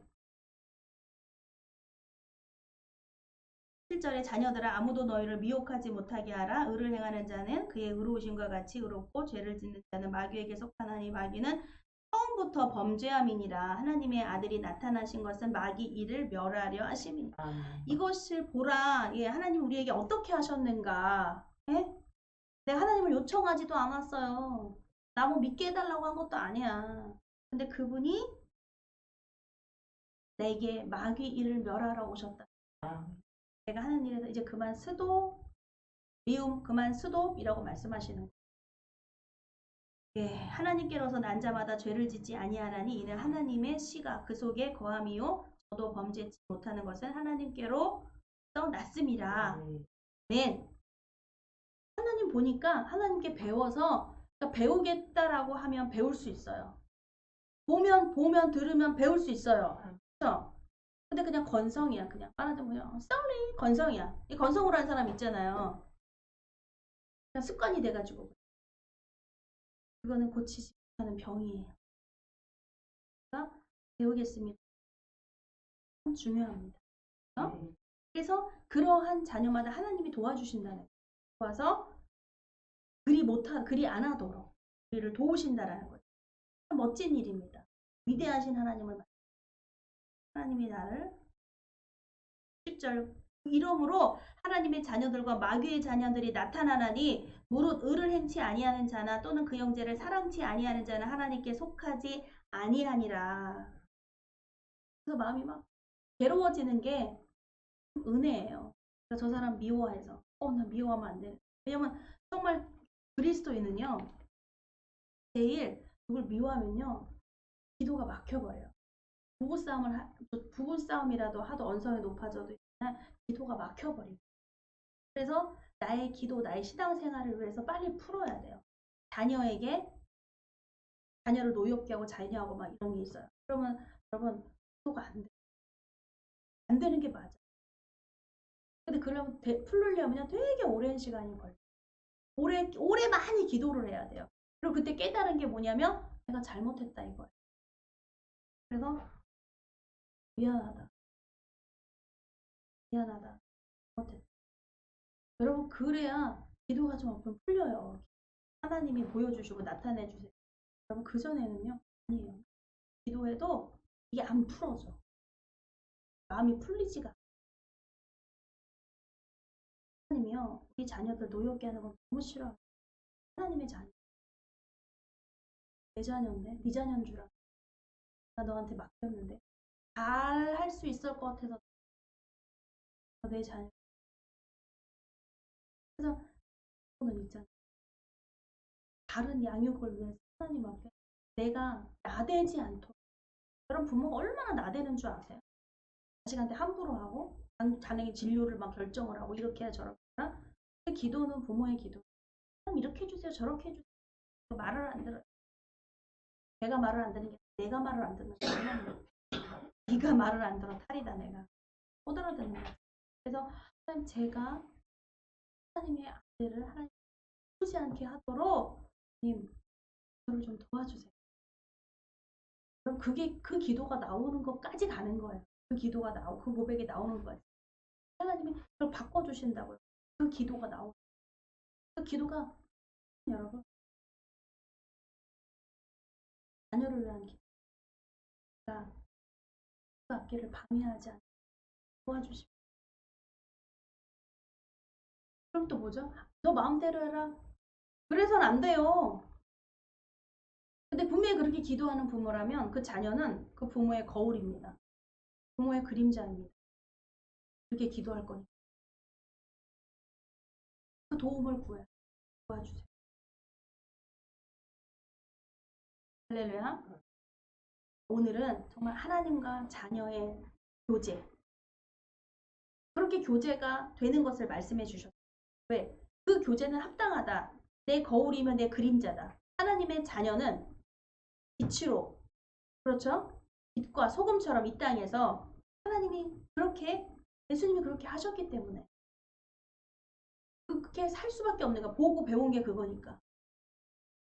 7절에 자녀들아 아무도 너희를 미혹하지 못하게 하라. 의를 행하는 자는 그의 의로우심과 같이 의롭고 죄를 짓는 자는 마귀에게 속하나니 마귀는 처음부터 범죄함이니라. 하나님의 아들이 나타나신 것은 마귀 이를 멸하려 하심이니라. 이것을 보라. 예, 하나님 우리에게 어떻게 하셨는가. 예? 내가 하나님을 요청하지도 않았어요. 나 뭐 믿게 해달라고 한 것도 아니야. 근데 그분이 내게 마귀 일을 멸하러 오셨다. 내가 하는 일에서 이제 그만 스도 미움 그만 스톱이라고 말씀하시는 거예요. 예, 하나님께로서 난 자마다 죄를 짓지 아니하나니 이는 하나님의 씨가 그 속에 거함이요 저도 범죄치 못하는 것은 하나님께로서 났음이라. 맨 하나님 보니까 하나님께 배워서 그러니까 배우겠다라고 하면 배울 수 있어요. 보면 들으면 배울 수 있어요. 그렇죠? 근데 그냥 건성이야. 그냥 말하자면 그냥 sorry 건성이야. 이 건성으로 하는 사람 있잖아요. 그냥 습관이 돼가지고 그거는 고치지 못하는 병이에요. 그러니까 배우겠습니다. 중요합니다. 그렇죠? 그래서 그러한 자녀마다 하나님이 도와주신다는 거예요. 도와서 그리 안 하도록 우리를 도우신다라는 거예요. 멋진 일입니다. 위대하신 하나님을 하나님이 나를 10절 이러므로 하나님의 자녀들과 마귀의 자녀들이 나타나나니 무릇 의를 행치 아니하는 자나 또는 그 형제를 사랑치 아니하는 자는 하나님께 속하지 아니하니라. 그래서 마음이 막 괴로워지는 게 은혜예요. 그러니까 저 사람 미워해서 나 미워하면 안 돼. 왜냐면 정말 그리스도인은요. 제일 누굴 미워하면요. 기도가 막혀버려요. 부부싸움이라도 하도 언성이 높아져도 기도가 막혀버립니다. 그래서 나의 기도, 나의 신앙생활을 위해서 빨리 풀어야 돼요. 자녀를 노엽게 하고 자녀하고 막 이런 게 있어요. 그러면 여러분 기도가 안 돼. 안 되는 게 맞아. 근데 그러면 풀려면요 되게 오랜 시간이 걸려요. 오래 많이 기도를 해야 돼요. 그리고 그때 깨달은 게 뭐냐면 내가 잘못했다 이거예요. 그래서 미안하다. 잘못했다. 여러분 그래야 기도가 좀 풀려요. 하나님이 보여주시고 나타내주세요. 여러분 그전에는요 아니에요. 기도해도 이게 안 풀어져. 마음이 풀리지가 않아요. 하나님이요 우리 자녀들 노엽게 하는 건 너무 싫어요. 하나님의 자녀. 내 자녀인데 네 자녀인 줄 알아. 나 너한테 맡겼는데 잘 할 수 있을 것 같아서 내 자녀. 그래서 저는 있잖아요. 다른 양육을 위해서 하나님 앞에 내가 나대지 않도록. 여러분 부모가 얼마나 나대는 줄 아세요? 자식한테 함부로 하고 자식의 진료를 막 결정을 하고 이렇게 해야 저렇게 해야. 기도는 부모의 기도. 이렇게 해주세요 저렇게 해주세요. 말을 안 들어요. 내가 말을 안 듣는 게 내가 말을 안 듣는 거야. 네가 말을 안 들어 탈이다 내가. 못 알아듣는 거야. 그래서 제가 하나님의 아들을 하나님 아프지 않게 하도록 님 저를 좀 도와주세요. 그럼 그 기도가 나오는 것까지 가는 거예요. 그 고백이 나오는 거예요. 하나님이 그걸 바꿔주신다고요. 그 기도가 나오고 그 기도가 여러분 자녀를 위한 기도가 그 앞길을 방해하지 않게 도와주십시오. 그럼 또 뭐죠? 너 마음대로 해라. 그래서는 안 돼요. 근데 분명히 그렇게 기도하는 부모라면 그 자녀는 그 부모의 거울입니다. 부모의 그림자입니다. 그렇게 기도할 거니까. 그 도움을 도와주세요. 할렐루야. 오늘은 정말 하나님과 자녀의 교제. 그렇게 교제가 되는 것을 말씀해 주셨어요. 왜? 그 교제는 합당하다. 내 거울이면 내 그림자다. 하나님의 자녀는 빛으로, 그렇죠? 빛과 소금처럼 이 땅에서 하나님이 그렇게, 예수님이 그렇게 하셨기 때문에 그렇게 살 수밖에 없는 거야. 보고 배운 게 그거니까.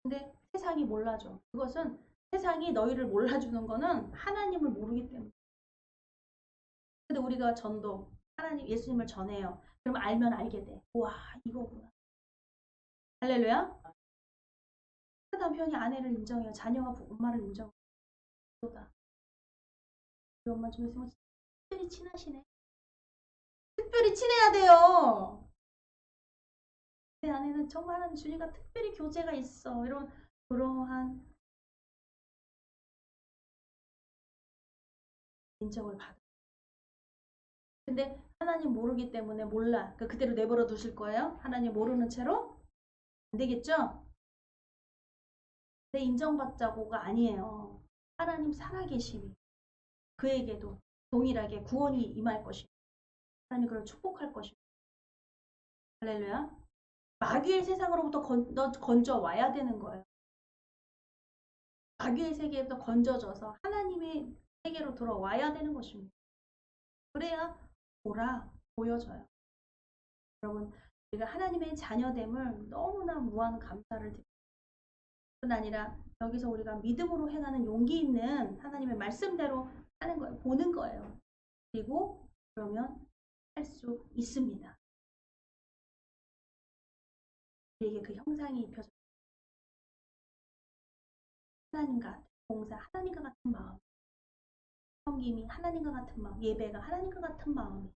근데 세상이 몰라줘. 그것은 세상이 너희를 몰라주는 거는 하나님을 모르기 때문에. 근데 우리가 전도, 하나님, 예수님을 전해요. 그럼 알면 알게 돼. 와, 이거구나. 할렐루야. 그 남편이 아내를 인정해요. 자녀가 엄마를 인정해요. 다 우리 엄마 좀 있으면 특별히 친하시네. 특별히 친해야 돼요. 내 안에는 정말 하나님 주님과 특별히 교제가 있어. 이런 그러한 인정을 받아. 근데 하나님 모르기 때문에 몰라. 그대로 내버려 두실 거예요? 하나님 모르는 채로? 안 되겠죠? 내 인정받자고가 아니에요. 하나님 살아계심이 그에게도 동일하게 구원이 임할 것이고 하나님 그를 축복할 것이고. 할렐루야. 마귀의 세상으로부터 건져 와야 되는 거예요. 마귀의 세계에서 건져져서 하나님의 세계로 들어와야 되는 것입니다. 그래야 보여져요. 여러분, 우리가 하나님의 자녀됨을 너무나 무한 감사를 드립니다. 뿐 아니라 여기서 우리가 믿음으로 행하는 용기 있는 하나님의 말씀대로 하는 거예요. 보는 거예요. 그리고 그러면 할 수 있습니다. 우리에게 그 형상이 입혀져 하나님과 봉사, 하나님과 같은 마음, 섬김이 하나님과 같은 마음, 예배가 하나님과 같은 마음.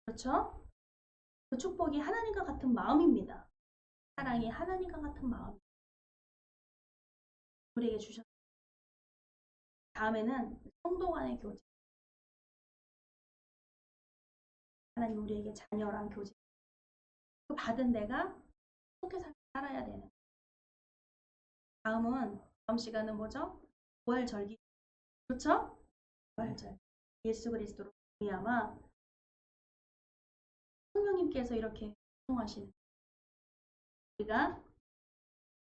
그렇죠? 그 축복이 하나님과 같은 마음입니다. 사랑이 하나님과 같은 마음. 우리에게 주셨습니다. 다음에는 성도 간의 교제. 하나님 우리에게 자녀랑 교제. 그 받은 내가 어떻게 살아야 되는. 다음 시간은 뭐죠? 부활절기. 그렇죠? 부활절. 예수 그리스도로 말미암아 성령님께서 이렇게 활동하시는. 우리가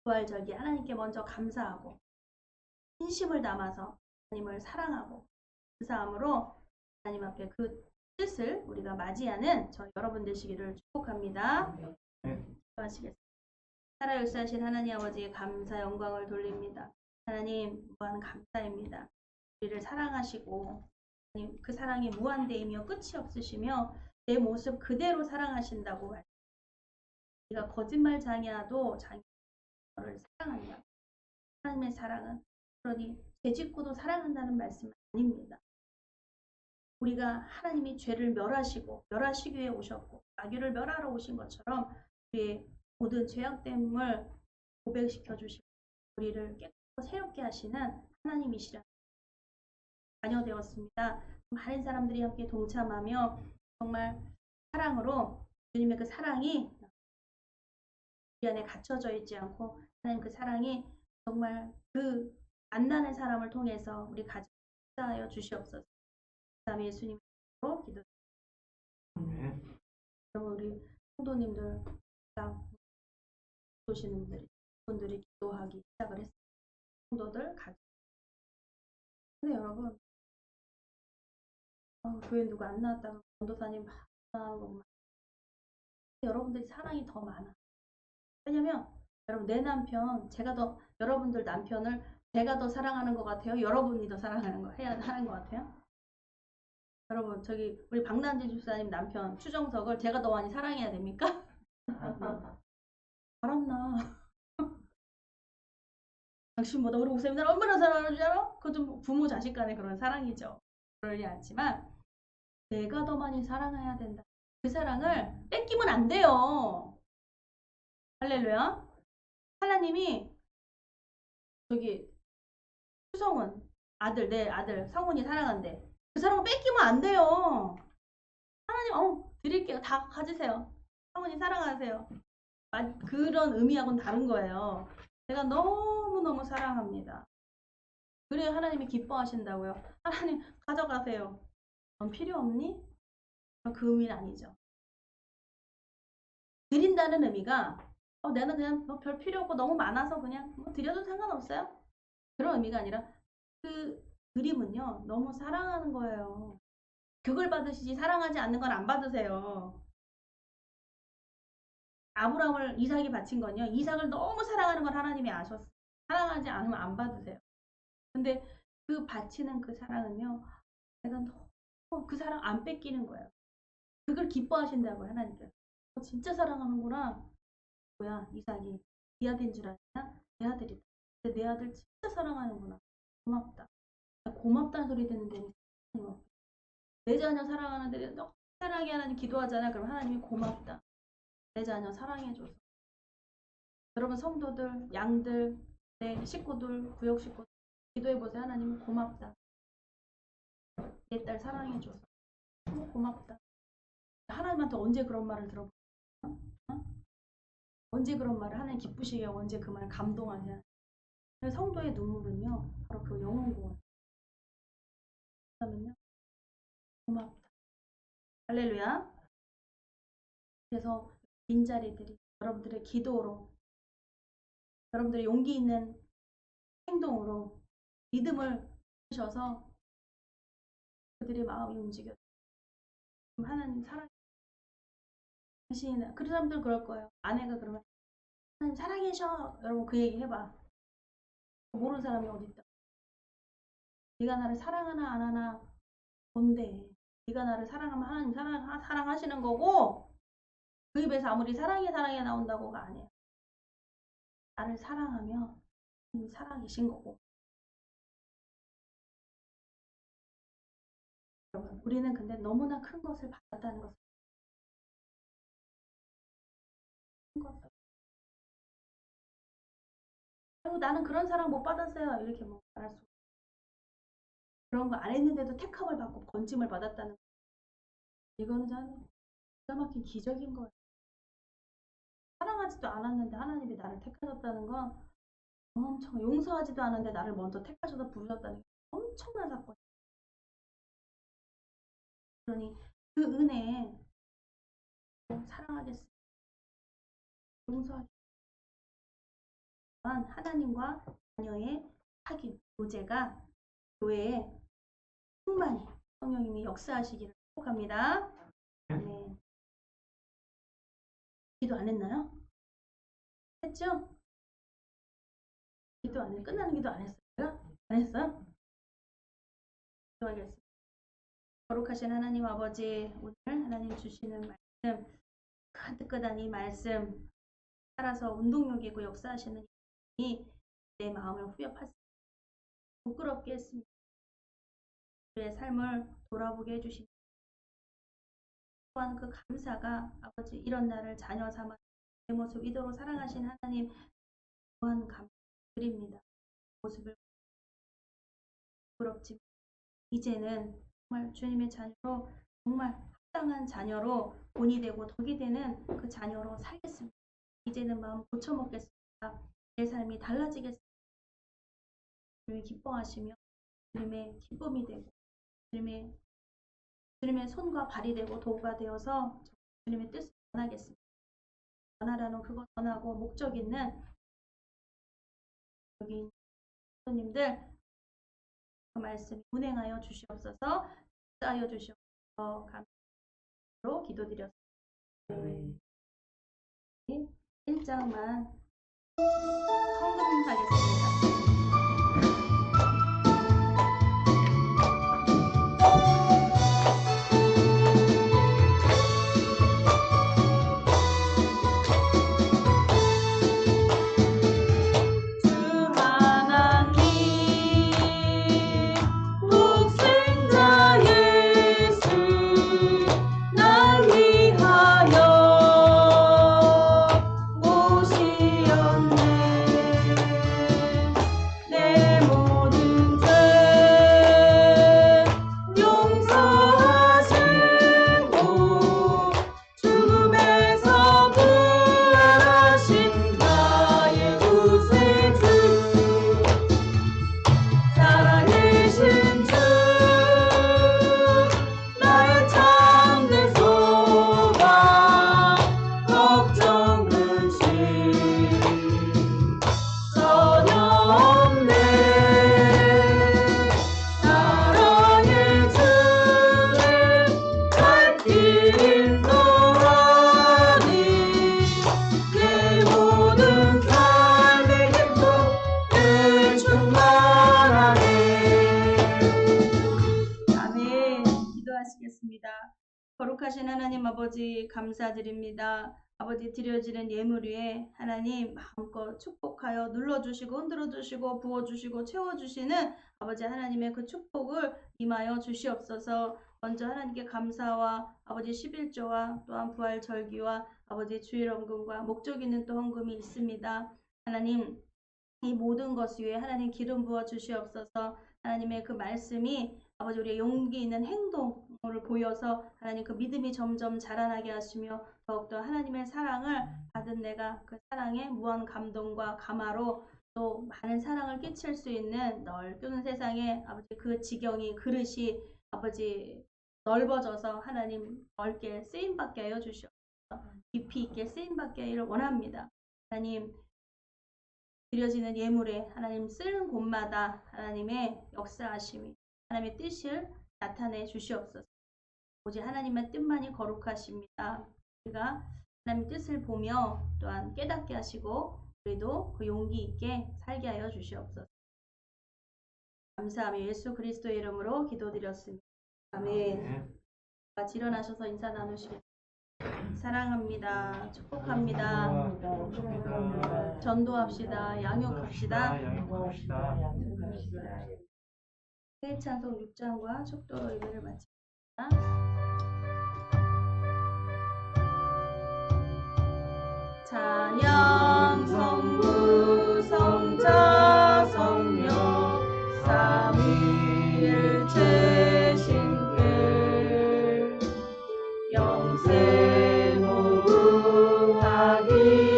부활절기 하나님께 먼저 감사하고 진심을 담아서 하나님을 사랑하고 감사함으로 하나님 앞에 그 뜻을 우리가 맞이하는 저희 여러분 되시기를 축복합니다. 기도하시겠습니다. 살아 역사하신 하나님 아버지의 감사 영광을 돌립니다. 하나님 무한 감사입니다. 우리를 사랑하시고 하나님 그 사랑이 무한대이며 끝이 없으시며 내 모습 그대로 사랑하신다고 말합니다. 네가 거짓말장이야도 자기를 사랑한다. 하나님의 사랑은 그러니 죄짓고도 사랑한다는 말씀은 아닙니다. 우리가 하나님이 죄를 멸하시기 위해 오셨고 마귀를 멸하러 오신 것처럼 우리의 모든 죄악됨을 고백시켜 주시고 우리를 깨끗하고 새롭게 하시는 하나님이시라 자녀되었습니다. 많은 사람들이 함께 동참하며 정말 사랑으로 주님의 그 사랑이 우리 안에 갇혀져 있지 않고 하나님 그 사랑이 정말 그 만나는 사람을 통해서 우리 가정에 역사하여 주시옵소서. 다음에 예수님으로 기도드립니다. 여러분 우리 성도님들 보시는 분들이 기도하기 시작을 했어요. 성도들 가족. 근데 여러분 교회 누구 안 나왔다고 전도사님 막 나오고 여러분들이 사랑이 더 많아. 왜냐면 여러분 내 남편 여러분들 남편을 제가 더 사랑하는 것 같아요. 여러분이 더 사랑하는 거 해야 하는 것 같아요. 여러분 저기 우리 박난진 집사님 남편 추정석을 제가 더 많이 사랑해야 됩니까? 바람나. 당신보다 우리 목사님들 얼마나 사랑하는 줄 알아? 그것도 부모 자식 간의 그런 사랑이죠. 그러지 않지만 내가 더 많이 사랑해야 된다. 그 사랑을 뺏기면 안 돼요. 할렐루야. 하나님이 저기 추성은 아들, 내 아들 성훈이 사랑한대. 그 사랑을 뺏기면 안 돼요. 하나님 드릴게요. 다 가지세요. 성훈이 사랑하세요. 그런 의미하고는 다른 거예요. 내가 너무너무 사랑합니다. 그래야 하나님이 기뻐하신다고요. 하나님 가져가세요. 넌 필요 없니? 그 의미는 아니죠. 드린다는 의미가 내가 그냥 별 필요 없고 너무 많아서 그냥 드려도 상관없어요. 그런 의미가 아니라 그 드림은요. 너무 사랑하는 거예요. 그걸 받으시지 사랑하지 않는 건 안 받으세요. 아브라함을 이삭이 바친 건요. 이삭을 너무 사랑하는 걸 하나님이 아셨어요. 사랑하지 않으면 안 받으세요. 근데 그 바치는 그 사랑은요. 내가 너무 그 사랑 안 뺏기는 거예요. 그걸 기뻐하신다고요. 하나님께서. 진짜 사랑하는구나. 뭐야 이삭이 네 아들인 줄 아냐? 내 아들이다. 근데 내 아들 진짜 사랑하는구나. 고맙다. 고맙다는 소리 듣는데 내 자녀 사랑하는데 너무 사랑해 하나님 기도하잖아. 그럼 하나님이 고맙다. 내 자녀 사랑해줘서. 여러분 성도들, 양들, 내 식구들, 구역 식구들 기도해보세요. 하나님 고맙다. 내 딸 사랑해줘서 너무 고맙다. 하나님한테 언제 그런 말을 들어볼까요? 언제 그런 말을 하나님 기쁘시게 언제 그 말 감동하냐. 성도의 눈물은요 바로 그 영혼 구원. 그러면요 고맙다. 할렐루야. 그래서 빈자리들이 여러분들의 기도로, 여러분들의 용기 있는 행동으로 믿음을 주셔서 그들의 마음이 움직여요. 하나님 사랑. 당신이 그 사람들 그럴 거예요. 아내가 그러면 하나님 사랑해셔. 여러분 그 얘기 해봐. 모르는 사람이 어딨다. 네가 나를 사랑하나 안 하나 뭔데. 네가 나를 사랑하면 하나님 사랑하시는 거고 그 입에서 아무리 사랑해 나온다고가 아니에요. 나를 사랑하면 하나님 살아계신 거고. 여러분 우리는 근데 너무나 큰 것을 받았다는 것을. 큰 것을. 나는 그런 사랑 못 받았어요. 이렇게 말할 수. 그런 거 안 했는데도 택함을 받고 건짐을 받았다는 거. 이거는 참 기가 막힌 기적인 거예요. 사랑하지도 않았는데 하나님이 나를 택하셨다는 건 엄청, 용서하지도 않았는데 나를 먼저 택하셔서 부르셨다는 게 엄청난 사건이에요. 그러니 그 은혜에 사랑하겠습니다. 용서하겠습니다. 하나님과 자녀의 사귐, 교제가 교회에 충만히 성령님이 역사하시기를 축복합니다. 네. 기도 안 했나요? 했죠? 기도 안 했어요. 끝나는 기도 안 했어요? 안 했어요? 기도하겠습니다. 거룩하신 하나님 아버지, 오늘 하나님 주시는 말씀, 가득가득한 이 말씀 따라서 운동력이고 역사하시는 이 내 마음을 후벼팠습니다. 부끄럽게 했습니다. 우리의 삶을 돌아보게 해주십니다. 또한 그 감사가 아버지 이런 나를 자녀 삼아 내 모습 이대로 사랑하신 하나님 또한 감사드립니다. 모습을 부끄럽지만 이제는 정말 주님의 자녀로 정말 합당한 자녀로 본이 되고 덕이 되는 그 자녀로 살겠습니다. 이제는 마음 고쳐먹겠습니다. 내 삶이 달라지겠습니다. 주님이 기뻐하시며 주님의 기쁨이 되고 주님의 손과 발이 되고 도구가 되어서 주님의 뜻을 전하겠습니다. 전하라는 그것 전하고 목적 있는 여기 성도님들 그 말씀 운행하여 주시옵소서. 쌓여 주시옵소서. 감사로 기도드렸습니다. 1장만 성금하겠습니다. 독생자 예수 날 위하여 거룩하신 하나님 아버지 감사드립니다. 아버지 드려지는 예물 위에 하나님 마음껏 축복하여 눌러주시고 흔들어주시고 부어주시고 채워주시는 아버지 하나님의 그 축복을 임하여 주시옵소서. 먼저 하나님께 감사와 아버지 11조와 또한 부활 절기와 아버지 주일 헌금과 목적 있는 또 헌금이 있습니다. 하나님 이 모든 것 위에 하나님 기름 부어 주시옵소서. 하나님의 그 말씀이 아버지 우리의 용기 있는 행동을 보여서 하나님 그 믿음이 점점 자라나게 하시며 더욱더 하나님의 사랑을 받은 내가 그 사랑의 무한 감동과 감화로 또 많은 사랑을 끼칠 수 있는 넓은 세상에 아버지 그 지경이 그릇이 아버지 넓어져서 하나님 넓게 쓰임받게 하여 주시옵소서. 깊이 있게 쓰임받게 하기를 원합니다. 하나님 드려지는 예물에 하나님 쓰는 곳마다 하나님의 역사하심이 하나님의 뜻을 나타내 주시옵소서. 오직 하나님의 뜻만이 거룩하십니다. 우리가 하나님의 뜻을 보며 또한 깨닫게 하시고 우리도 그 용기 있게 살게 하여 주시옵소서. 감사하며 예수 그리스도의 이름으로 기도드렸습니다. 아멘. 같이 일어나셔서 인사 나누시겠습니다. 사랑합니다. 축복합니다. 전도합시다. 양육합시다. 새 찬송 6장과 축도로 예배를 마칩니다. 찬양 성부 성자 성령 삼위일체 신께 영생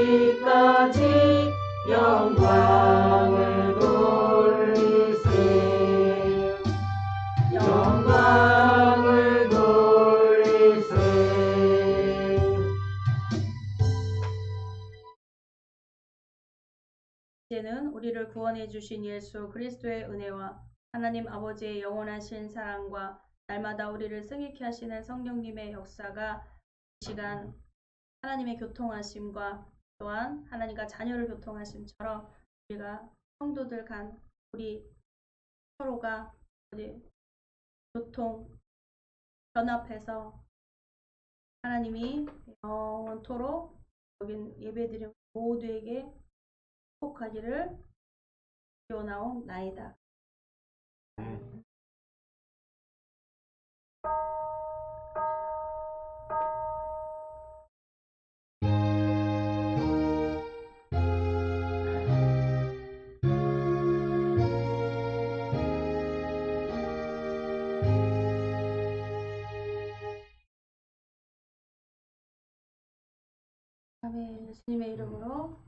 무궁하기까지 영광을 돌리세 영광을 돌리세. 이제는 우리를 구원해 주신 예수 그리스도의 은혜와 하나님 아버지의 영원하신 사랑과 날마다 우리를 승리케 하시는 성령님의 역사가 이 시간 하나님의 교통하심과 또한 하나님과 자녀를 교통하심처럼 우리가 성도들 간 우리 서로가 교통 연합해서 하나님이 영원토록 여긴 예배드린 모두에게 축복하기를 기원하옵나이다. 아멘. 예수님의 이름으로